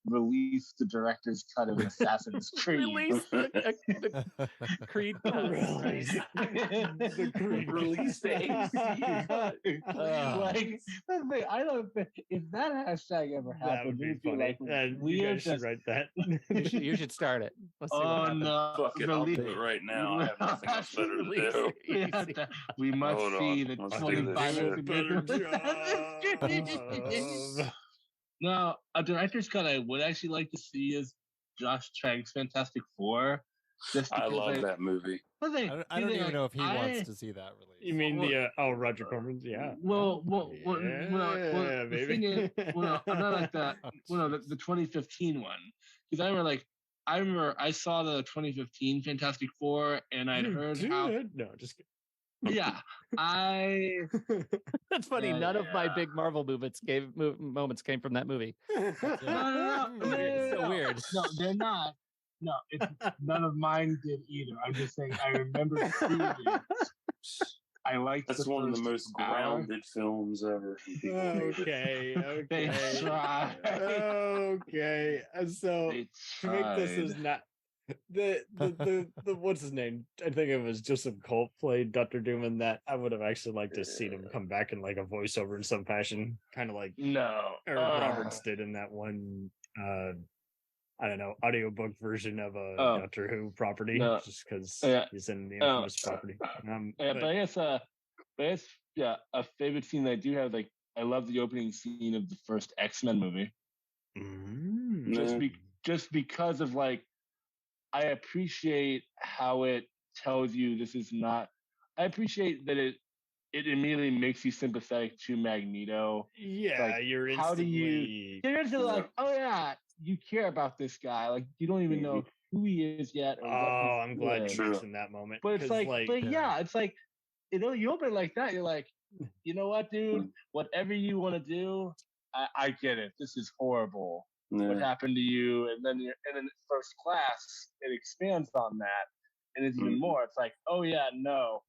release the director's cut of Assassin's Creed. Release the Creed cut. Release the AC. I don't think if that hashtag ever happened, that would be funny. Like, you guys should write that. You should start it. Let's see what happens. No! Fuck it, I'll do it right now. I have nothing else better to do. We must see the 25 minutes. Now, a director's cut I would actually like to see is Josh Trank's Fantastic Four. I love that movie. I don't even know if he wants to see that release. You mean Roger Corman's? Yeah. The thing is, not like that. The 2015 one, because I remember I saw the 2015 Fantastic Four, and I'd heard how. No, just kidding. Yeah, That's funny. None of my big Marvel moments came from that movie. No, so weird. No, they're not. No, none of mine did either. I'm just saying I remember seeing it. I liked. That's one of the most grounded films ever. Okay. They try. Okay, so to make this is not. The what's his name? I think it was Joseph Colt played Dr. Doom in that. I would have actually liked to see him come back in like a voiceover in some fashion, kind of like Eric Roberts did in that one. I don't know, audiobook version of a Doctor Who property, just because he's in the infamous property. But I guess, a favorite scene that I do have, like, I love the opening scene of the first X-Men movie. Just because of like. I appreciate how it tells you this is not. I appreciate that it immediately makes you sympathetic to Magneto. Yeah, like, you're instantly. How do you? You're instantly like, oh yeah, you care about this guy. Like you don't even know who he is yet. Or I'm glad you mentioned that moment. But it's like, it's like, you open it like that. You're like, you know what, dude? Whatever you want to do, I get it. This is horrible. what happened to you, and then First Class, it expands on that, and it's even more. It's like, oh yeah, no,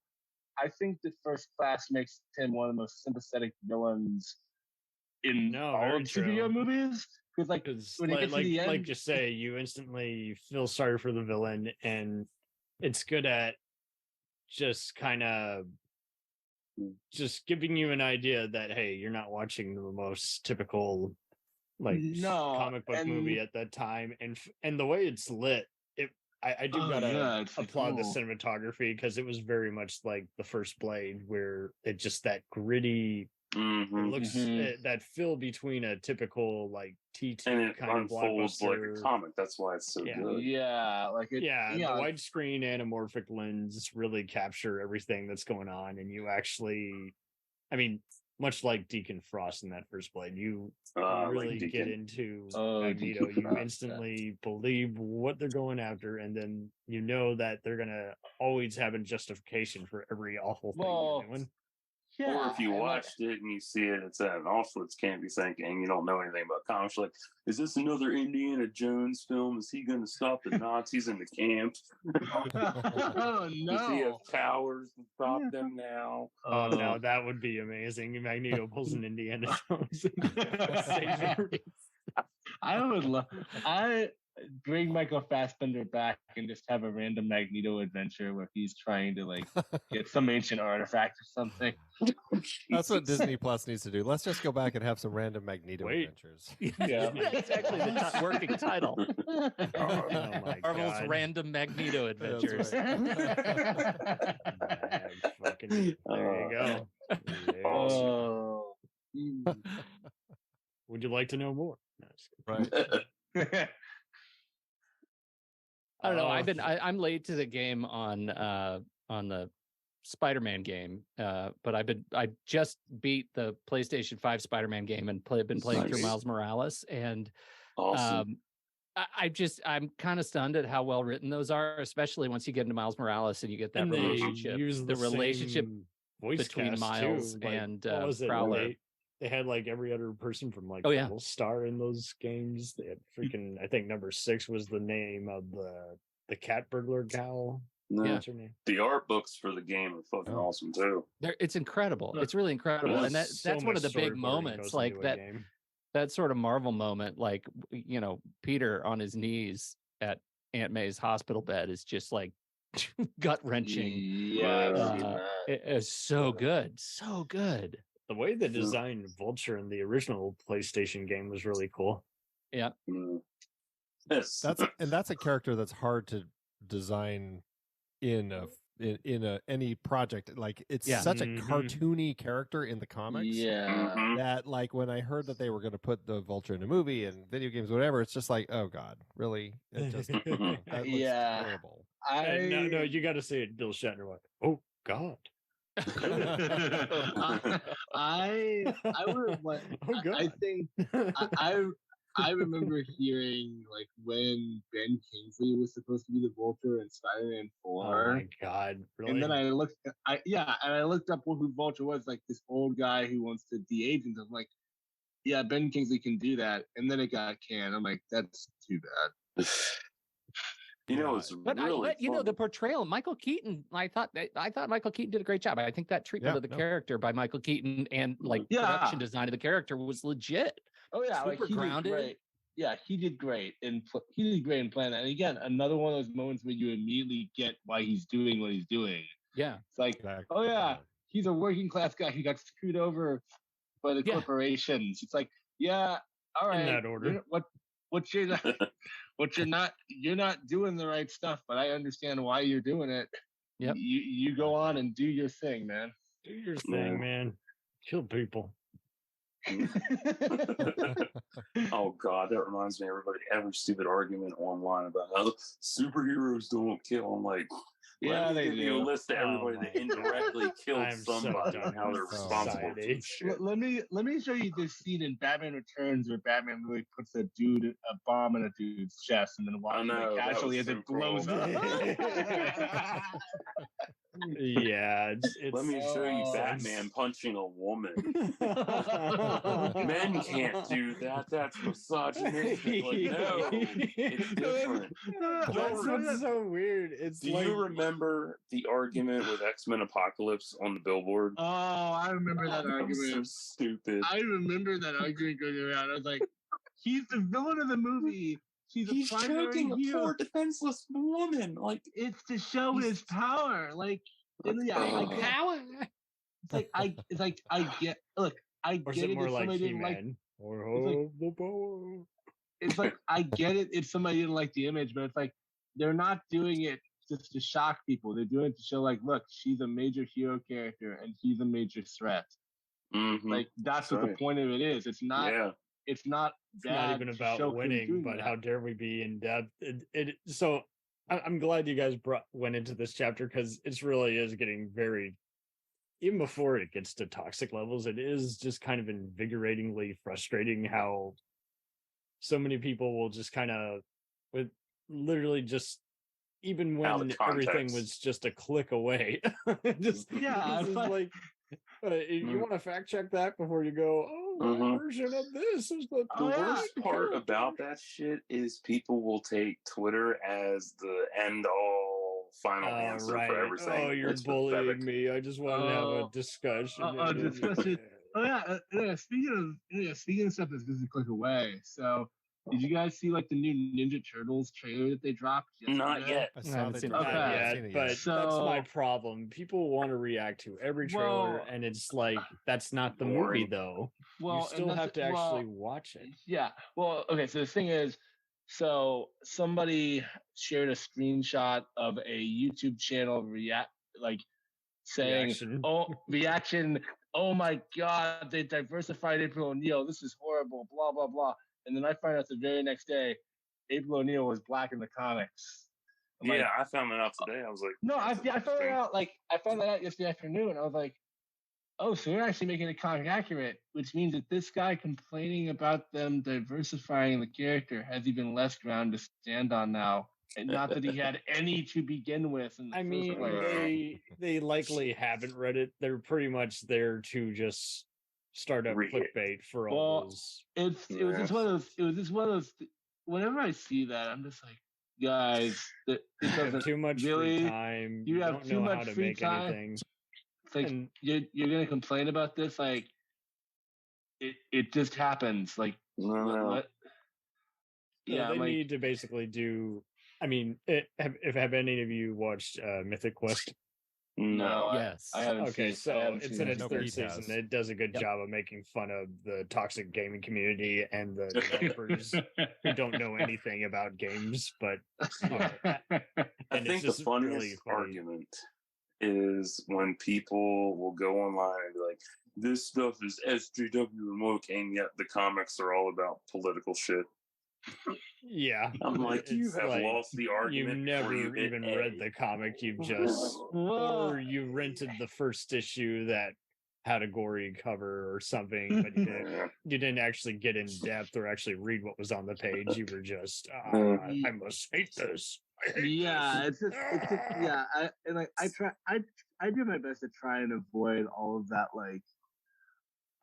I think that First Class makes him one of the most sympathetic villains in all of superhero movies. Because when you get to the end, like you say, you instantly feel sorry for the villain, and it's good at just kind of just giving you an idea that, hey, you're not watching the most typical comic book movie at that time, and the way it's lit, I do gotta applaud the cinematography, because it was very much like the first Blade, where it just that gritty. It looks that fill between a typical like T2 and it kind of unfolds like blockbuster. a comic. That's why it's so good. The widescreen anamorphic lens really capture everything that's going on, and you actually, I mean, much like Deacon Frost in that first Blade, you really get into Magneto. You instantly believe what they're going after, and then you know that they're gonna always have a justification for every awful thing they're doing. Yeah, or if you watched it and you see it, it's at an Auschwitz camp, you think, and you don't know anything about comics, like, is this another Indiana Jones film? Is he going to stop the Nazis in the camp? Oh, no. Does he have powers to stop them now? Oh, no, that would be amazing. Magneto pulls an Indiana Jones. I would love... bring Michael Fassbender back and just have a random Magneto adventure where he's trying to like get some ancient artifact or something. That's what Disney Plus needs to do. Let's just go back and have some random Magneto adventures. Yeah, that's actually the working title. Marvel's Random Magneto Adventures. There you go. Oh. Would you like to know more? No, right. I don't know. I'm late to the game on the Spider-Man game, but I just beat the PlayStation 5 Spider-Man game and been playing through Miles Morales, and awesome. I'm kind of stunned at how well written those are, especially once you get into Miles Morales and you get that relationship, the relationship between Miles and Prowler. They had like every other person from like Little Star in those games. They had freaking, I think number 6 was the name of the cat burglar gal. No. The art books for the game are fucking awesome too. It's incredible. It's really incredible, and that's one of the big moments, like that sort of Marvel moment, like Peter on his knees at Aunt May's hospital bed is just like gut wrenching. It is so good, so good. The way they designed Vulture in the original PlayStation game was really cool. Yeah. That's a character that's hard to design in any project. Like it's such a cartoony character in the comics. That like when I heard that they were going to put the Vulture in a movie and video games, whatever, it's just like, oh God, really? It just that looks terrible. No, you got to say it, Bill Shatner. Like, oh God. I would have went. I think I remember hearing like when Ben Kingsley was supposed to be the Vulture in Spider-Man 4. Oh my God! Really? And then I looked up who Vulture was, like this old guy who wants to de-age him. I'm like, yeah, Ben Kingsley can do that. And then it got canned. I'm like, that's too bad. The portrayal, Michael Keaton. I thought Michael Keaton did a great job. I think that treatment of the character by Michael Keaton and production design of the character was legit. Oh yeah, super grounded. Great. Yeah, he did great, and he did great in Planet. And again, another one of those moments where you immediately get why he's doing what he's doing. Yeah, it's like, oh yeah, he's a working class guy who got screwed over by the corporations. It's like, yeah, all right, in that order. You're not doing the right stuff, but I understand why you're doing it. Yep. You go on and do your thing, man. Do your thing, man. Kill people. Oh God, that reminds me of every stupid argument online about how superheroes don't kill. I'm like, Yeah, they give you a do. list of everybody that indirectly killed somebody and how they're responsible for shit. Let me show you this scene in Batman Returns where Batman really puts a bomb in a dude's chest and then walks away casually as it blows up. Yeah, Let me show you Batman punching a woman. Men can't do that. That's misogynistic. Like, no, it's different. That's what's so weird. Do you remember the argument with X-Men Apocalypse on the billboard? Oh, I remember that argument. So stupid. I remember that argument going around. I was like, he's the villain of the movie. He's choking a poor defenseless woman. Like, it's to show his power. Like, power. I get. Look, I or get is it it. more If like somebody didn't like, He-Man? Or it's like I get it if somebody didn't like the image, but it's like they're not doing it just to shock people. They're doing it to show, like, look, she's a major hero character and he's a major threat. Mm-hmm. Like that's what the point of it is. It's not. Yeah. It's not. It's not even about winning, but how dare we be in depth? So I'm glad you guys went into this chapter because it really is getting very. Even before it gets to toxic levels, it is just kind of invigoratingly frustrating how so many people will just kind of, with literally just, even when everything was just a click away, just like, you want to fact check that before you go, my version of this is the worst part about that shit is people will take Twitter as the end all final answer for everything. Oh, you're bullying me. I just want to have a discussion. Speaking of stuff that's just a click away. So, did you guys see like the new Ninja Turtles trailer that they dropped yesterday? Not yet. I haven't seen it yet, but that's my problem. People want to react to every trailer, and it's like that's not the movie, though. Well, you still have to actually watch it. Yeah. Well, okay. So the thing is, so somebody shared a screenshot of a YouTube channel saying, reaction. Oh my God, they diversified April O'Neil. This is horrible. Blah blah blah. And then I find out the very next day, April O'Neil was black in the comics. I found that out today. I was like, no, I found it out. I found that out yesterday afternoon. I was like, oh, so they're actually making the comic accurate, which means that this guy complaining about them diversifying the character has even less ground to stand on now. And not that he had any to begin with. I mean, they likely haven't read it. They're pretty much there to just start up clickbait for all those. It was just one of those. Whenever I see that, I'm just like, guys, it doesn't too much free time. You have too much free time. Anything. It's like you're gonna complain about this, like it just happens. Like what? Yeah, they need to basically do. I mean, have any of you watched Mythic Quest? No. Yes. I haven't. Okay, so it's in its third season. It does a good job of making fun of the toxic gaming community and the developers who don't know anything about games. But I think the funniest argument is when people will go online and be like, "This stuff is SJW remote," and yet the comics are all about political shit. Yeah, I'm like, you have lost the argument. You never even read the comic. You just or you rented the first issue that had a gory cover or something, but you didn't actually get in depth or actually read what was on the page. You were just, I must hate this. I do my best to try and avoid all of that,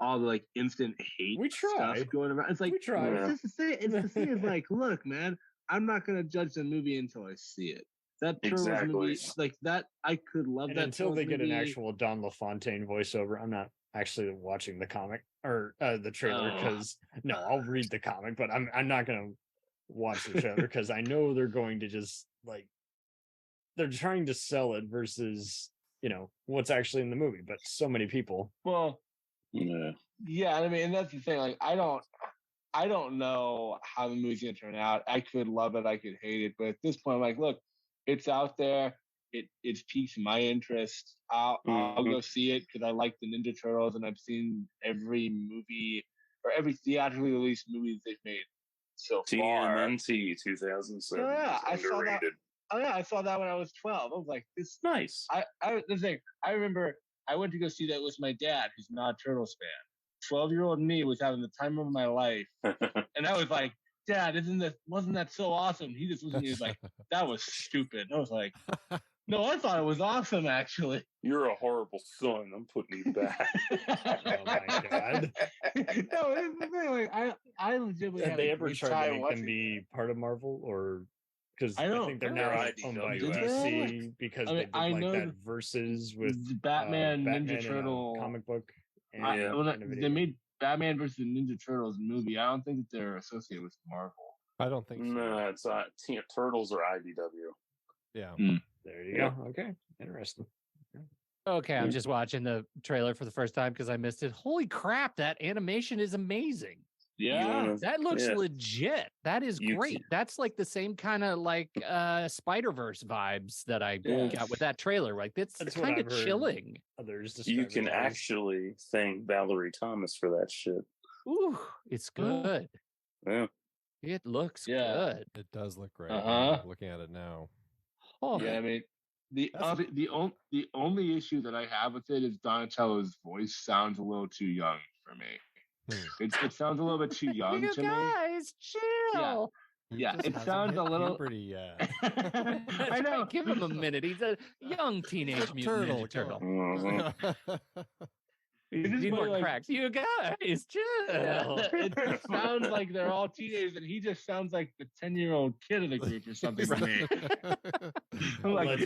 all the instant hate stuff going around. It's like we try. It's just the thing is like, look, man, I'm not gonna judge the movie until I see it. That Turtles movie, like that, I could love that until they get movie. an actual Don LaFontaine voiceover. I'm not actually watching the comic or the trailer because I'll read the comic, but I'm not gonna watch the trailer because I know they're going to just they're trying to sell it versus what's actually in the movie. But so many people. Well. Yeah, I mean, and that's the thing. Like, I don't know how the movie's gonna turn out. I could love it, I could hate it, but at this point, I'm like, look, it's out there. It's piqued my interest. I'll go see it because I like the Ninja Turtles, and I've seen every movie or every theatrically released movie they've made so far. TMNT 2007. Yeah, I saw that. I saw that when I was 12. I was like, this nice. The thing I remember, I went to go see that with my dad, who's not a Turtles fan. 12-year-old me was having the time of my life, and I was like, Dad, wasn't that so awesome? He just looked at me, he was like, that was stupid. I was like, no, I thought it was awesome, actually. You're a horrible son. I'm putting you back. Oh my god. No, it's the thing. Like, I legitimately Have had they a ever great tried to time make watching them be part of Marvel, or because I think they're they're now owned by IDW, DC because they did like that versus with the Batman Ninja in a Turtle comic book. And they made Batman versus the Ninja Turtles movie. I don't think that they're associated with Marvel. I don't think so. No, it's Turtles or IDW. Yeah. There you go. Okay. Interesting. Okay, I'm just watching the trailer for the first time because I missed it. Holy crap, that animation is amazing. Yeah. That looks legit. That is great. That's like the same kind of like Spider-Verse vibes that I got with that trailer. Like that's kind of chilling. You can actually thank Valerie Thomas for that shit. Ooh, it's good. Yeah. It looks good. It does look great. I'm looking at it now. Oh. Yeah, I mean, the only issue that I have with it is Donatello's voice sounds a little too young for me. It sounds a little bit too young to me. Guys, chill. Yeah, it sounds a little. Pretty. I know. Give him a minute. He's a young teenage mutant turtle. You need more cracks. You guys, chill. It sounds like they're all teenagers, and he just sounds like the 10-year-old kid of the group or something to me. Like,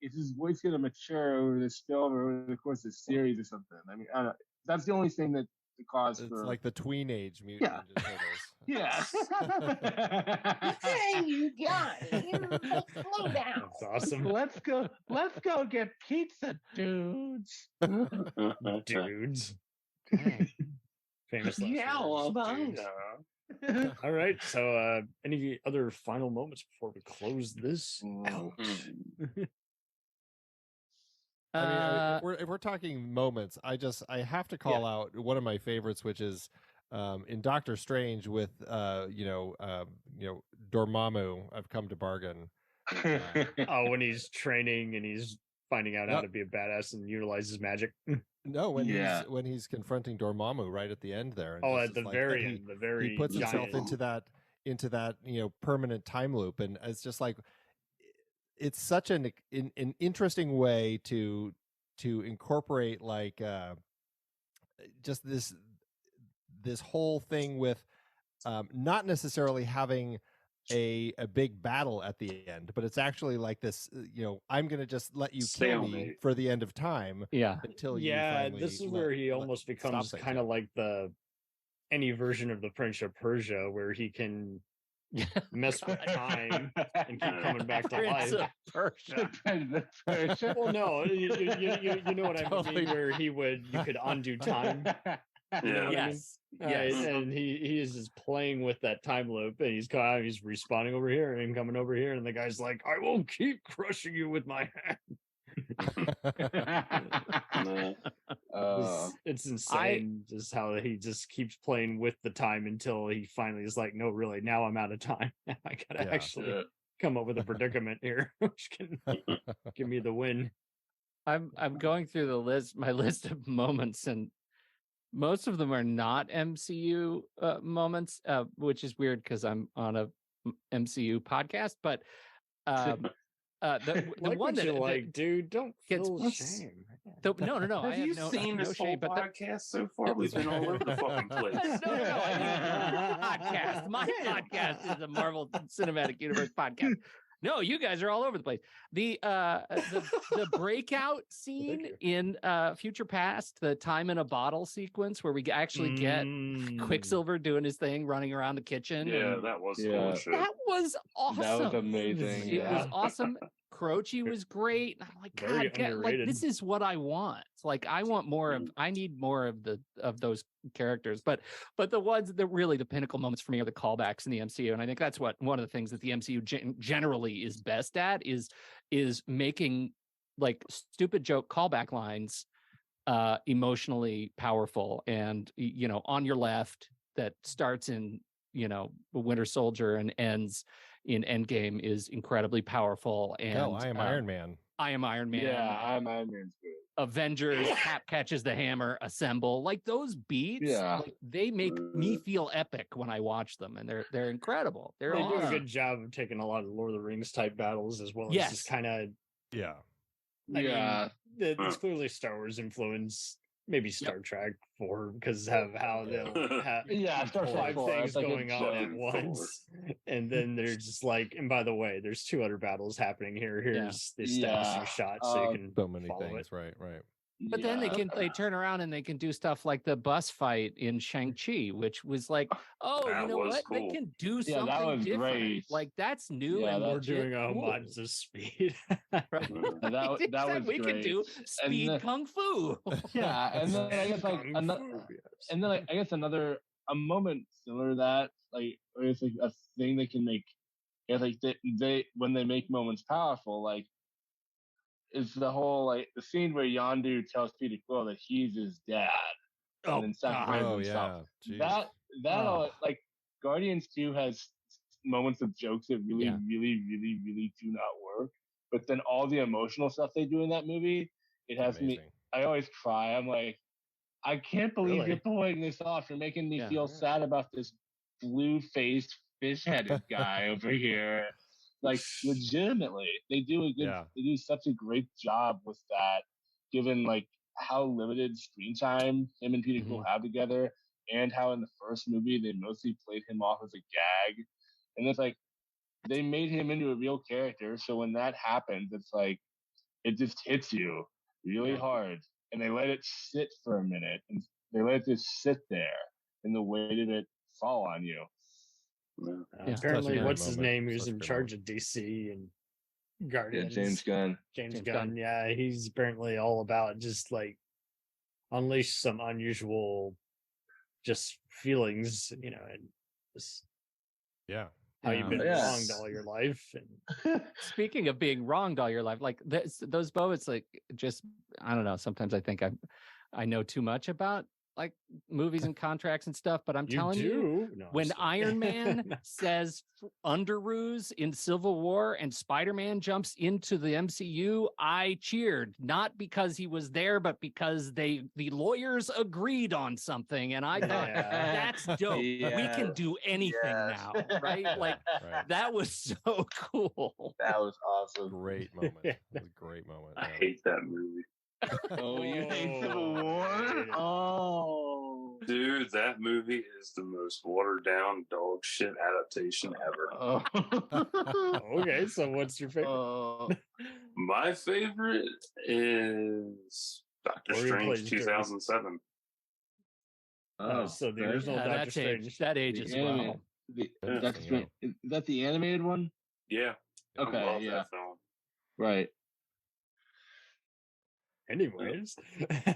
is his voice gonna mature over this film or over the course of the series or something? I mean, I don't know. That's the only thing that the cause it's for like the tween-age mutant Ninja Turtles. Yeah. Hey, you guys, slow down. That's awesome. Let's go get pizza, dudes. Dudes. Famous. Yeah, All right. So, any other final moments before we close this out? I mean, if we're talking moments, I have to call out one of my favorites, which is in Doctor Strange with Dormammu. I've come to bargain. When he's training and he's finding out how to be a badass and utilize his magic. No, when he's confronting Dormammu right at the end there. And at the very end, he puts himself into that permanent time loop, and it's just like it's such an interesting way to incorporate like just this whole thing with not necessarily having a big battle at the end, but it's actually like this, I'm going to just let you kill me for the end of time. Yeah. Until you this is where he almost becomes kind of like any version of the Prince of Persia, where he can mess with time and keep coming back to life. Well, no, you know what I mean, where you could undo time. Yes. And he is just playing with that time loop, and he's respawning over here and coming over here, and the guy's like, I will keep crushing you with my hand. It's insane just how he just keeps playing with the time until he finally is like, no, really, now I'm out of time. I gotta actually come up with a predicament here which can give me the win. I'm going through my list of moments, and most of them are not MCU moments, which is weird because I'm on a MCU podcast. But the one that dude, don't feel shame. No. Have you seen this whole podcast so far? We've been all over the fucking place. Podcast. My podcast is a Marvel Cinematic Universe podcast. No, you guys are all over the place. The breakout scene in Future Past, the time in a bottle sequence where we actually get Quicksilver doing his thing, running around the kitchen. Yeah, that was cool. That was awesome. That was amazing. It was awesome. Croce was great. I'm like, God, this is what I want. It's like I want more of. I need more of those characters. But the ones that really the pinnacle moments for me are the callbacks in the MCU, and I think that's one of the things that the MCU generally is best at is making like stupid joke callback lines emotionally powerful. And on your left, that starts in Winter Soldier and ends in Endgame is incredibly powerful. And I am Iron Man. I am Iron Man. Yeah, I'm Iron Man's good. Avengers, Cap catches the hammer, assemble. Like those beats, like, they make me feel epic when I watch them, and they're incredible. They do a good job of taking a lot of Lord of the Rings type battles as well as just kind of I mean, it's clearly Star Wars influence. Maybe Star Trek 4 because of how they'll have Star Trek 4, things going on at once, and then they're just like, and by the way, there's 2 other battles happening here. Here's the establishing shot, so you can so many follow things, it. right. But then they turn around and they can do stuff like the bus fight in Shang-Chi, which was like, you know what? Cool. They can do something that was different. great. Like that's new, Yeah, and we're doing a homage to Speed. That was we great. can do Speed Kung Fu. Yeah, and then I guess like another a moment similar to that, like it's like a thing they can make. Yeah, like they when they make moments powerful, like is the whole like the scene where Yondu tells Peter Quill that he's his dad, and then sacrifices himself. That like Guardians 2 has moments of jokes that really do not work. But then all the emotional stuff they do in that movie, it has me. I always cry. I'm like, I can't believe you're pulling this off. You're making me feel sad about this blue-faced, fish-headed guy over here. Like legitimately, they do such a great job with that, given like how limited screen time him and Peter Quill have together, and how in the first movie they mostly played him off as a gag, and it's like they made him into a real character. So when that happens, it's like it just hits you really hard, and they let it sit for a minute, and they let it just sit there, and the weight of it fall on you. Apparently, what's his name? Who's in charge of DC and Guardians? James Gunn. James Gunn. Yeah, he's apparently all about just like unleash some unusual, just feelings, and just how you've been wronged all your life. And speaking of being wronged all your life, like those moments, like just I don't know. Sometimes I think I know too much about like movies and contracts and stuff, but I'm telling you, when Iron Man says underoos in Civil War and Spider-Man jumps into the MCU, I cheered, not because he was there, but because the lawyers agreed on something, and I thought that's dope. We can do anything now, right? Like that was so cool. That was awesome. Great moment. That was a great moment. I hate that movie. Oh, you hate Civil War? Oh, dude, that movie is the most watered down dog shit adaptation ever. Okay, so what's your favorite? My favorite is Doctor Strange 2007. So the original Doctor Strange. That ages well. Is that the animated one? Yeah. Okay. I love that film. Right. Anyways,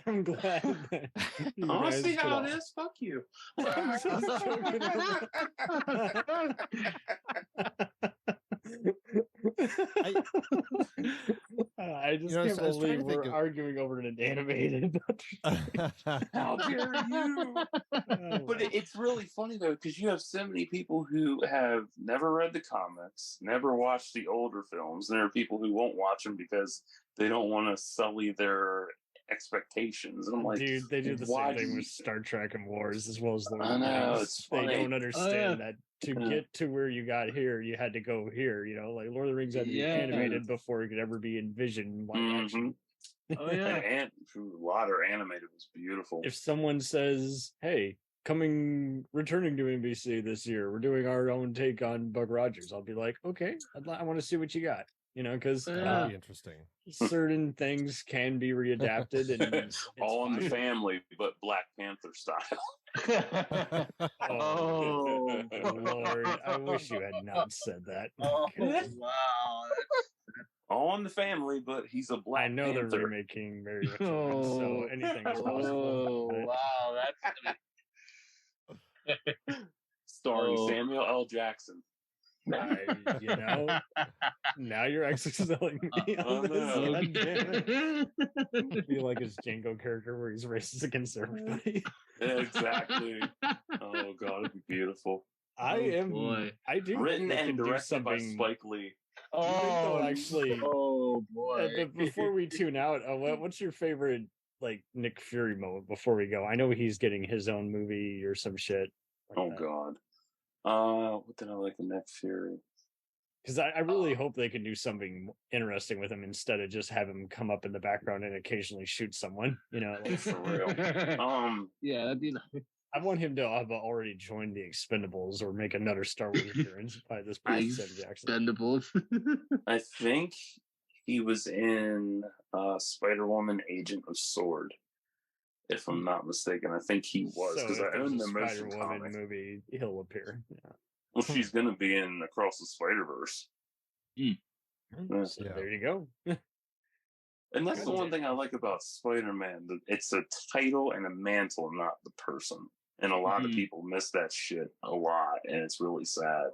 I'm glad that you I want to guys see how could it is. Fuck you. I just can't believe we're arguing over an animated. How dare you? But it's really funny though, because you have so many people who have never read the comics, never watched the older films. There are people who won't watch them because they don't want to sully their expectations. And I'm like, dude, they do the same thing with Star Trek and Wars as well as Lord I of the know, Rings. it's They funny. don't understand that to get to where you got here, you had to go here. Like Lord of the Rings had to be animated before it could ever be envisioned live action. Oh yeah, and water animated was beautiful. If someone says, "Hey, returning to NBC this year, we're doing our own take on Buck Rogers," I'll be like, "Okay, I want to see what you got." Because that'd be interesting. Certain things can be readapted, and it's All in the Family, but Black Panther style. Oh Lord! I wish you had not said that. Oh wow! All in the Family, but he's a Black I know Panther. they're remaking Married with Children, so anything is possible. Oh wow! That's starring Samuel L. Jackson. Now you're excelling me on this. God damn it. I feel like his Django character where he's racist against everybody. Yeah, exactly. Oh god, it'd be beautiful. I do written think and directed by Spike Lee. Actually. Oh boy! But before we tune out, what's your favorite like Nick Fury moment before we go? I know he's getting his own movie or some shit. God. What did I like in Nick Fury? Because I really hope they can do something interesting with him instead of just have him come up in the background and occasionally shoot someone. You know, like, for real. Yeah, that'd be nice. I want him to have already joined the Expendables or make another Star Wars appearance by this point. Expendables. I think he was in Spider-Woman: Agent of S.W.O.R.D. If I'm not mistaken, I think he was because I own the motion comic movie. He'll appear. Yeah. Well, she's gonna be in Across the Spider-Verse. So there you go. And that's the one thing I like about Spider-Man. It's a title and a mantle, not the person. And a lot of people miss that shit a lot, and it's really sad.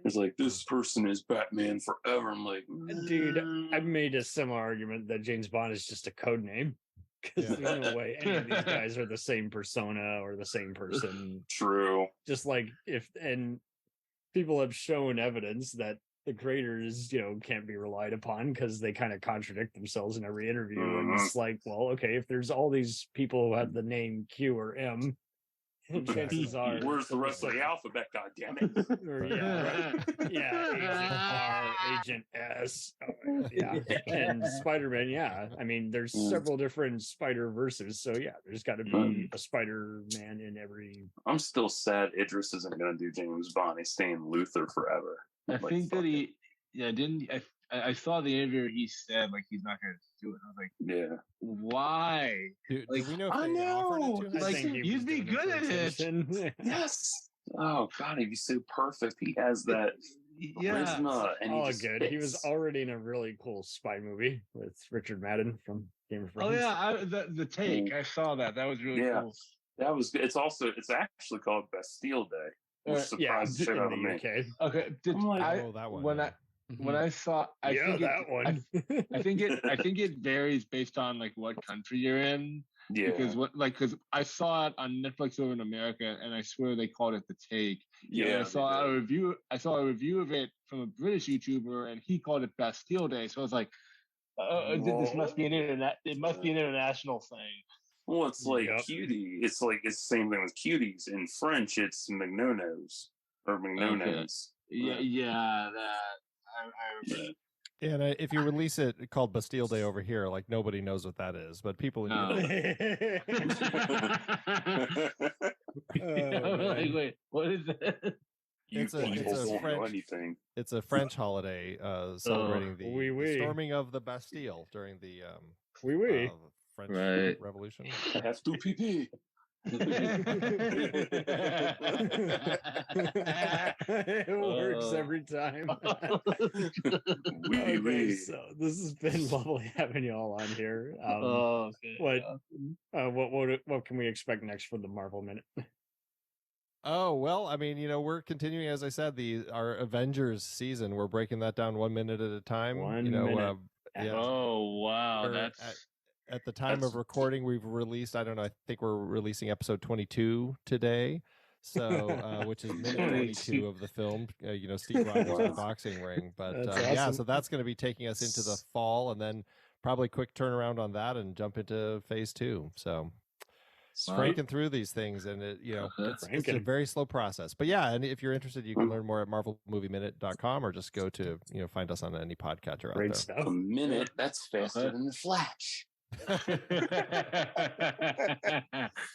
It's like, this person is Batman forever. I'm like, dude, I've made a similar argument that James Bond is just a code name. Because there's no way any of these guys are the same persona or the same person. True. Just like and people have shown evidence that the creators, can't be relied upon because they kind of contradict themselves in every interview. And it's like, well, okay, if there's all these people who have the name Q or M, chances are, where's the rest of the alphabet? God damn it! Agent R, Agent S, and Spider-Man. Yeah, I mean, there's several different Spider-Verses, so yeah, there's got to be a Spider-Man in every. I'm still sad Idris isn't going to do James Bond. He's staying Luther forever. I think that he, didn't. I saw the interview. He said like he's not going to do it. I was like, why? Dude, like, do we know if I they offered it to him? Like you'd be good at it. Yes. Oh God, he'd be so perfect. He has that charisma. And good. He was already in a really cool spy movie with Richard Madden from Game of Thrones. Oh yeah, the take. I saw that. That was really cool. That was good. It's actually called Bastille Day. Which surprised the shit out of me. Okay, that one. When I saw, I think that one. I think it varies based on like what country you're in. Yeah. Because I saw it on Netflix over in America, and I swear they called it The Take. Yeah. And I saw a review of it from a British YouTuber, and he called it Bastille Day. So I was like, this must be an international thing. Well, it's like cutie. It's like it's the same thing with cuties. In French, it's Magnonos or Magnonos. Okay. Yeah, that. And if you release it called Bastille Day over here, like nobody knows what that is, but people. Wait, what is that? It's a French holiday celebrating the storming of the Bastille during the French Revolution. I have to pee. It works every time. So this has been lovely having you all on here. What can we expect next for the Marvel Minute? Oh, well, I mean, we're continuing, as I said, our Avengers season. We're breaking that down 1 minute at a time. Minute. Oh, wow. At the time of recording, we've released, I don't know, I think we're releasing episode 22 today. So, which is minute 22 of the film, Steve Rogers in the boxing ring. But awesome. So that's going to be taking us into the fall, and then probably quick turnaround on that and jump into phase 2. So cranking through these things, and it's a very slow process. But yeah, and if you're interested, you can learn more at marvelmovieminute.com or just go to, find us on any podcatcher out there. Stuff. A minute, that's faster than the Flash.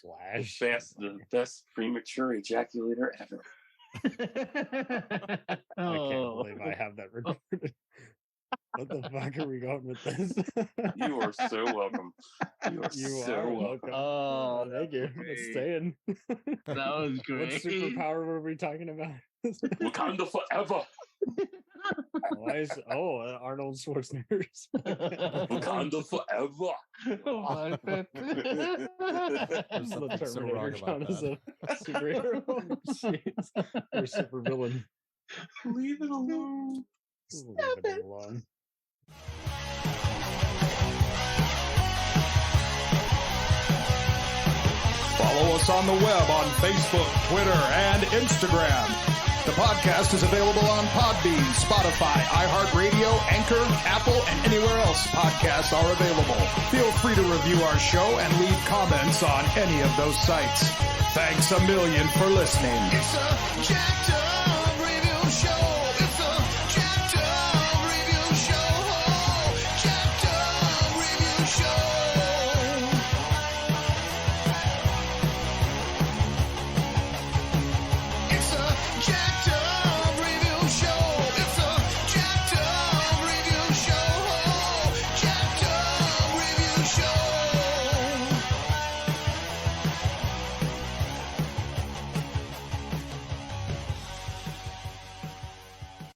Flash. The best premature ejaculator ever. I can't believe I have that recorded. What the fuck are we going with this? You are so welcome. You are welcome. Oh, thank you. Let's stay in. That was great. What superpower were we talking about? Wakanda forever. Arnold Schwarzenegger. Wakanda forever. There's something so wrong about that. Superhero. Jeez. Or super villain. Leave it alone. Leave it alone. Follow us us on the web on Facebook, Twitter, and Instagram. The podcast is available on Podbean, Spotify, iHeartRadio, Anchor, Apple, and anywhere else podcasts are available. Feel free to review our show and leave comments on any of those sites. Thanks a million for listening. It's a Jack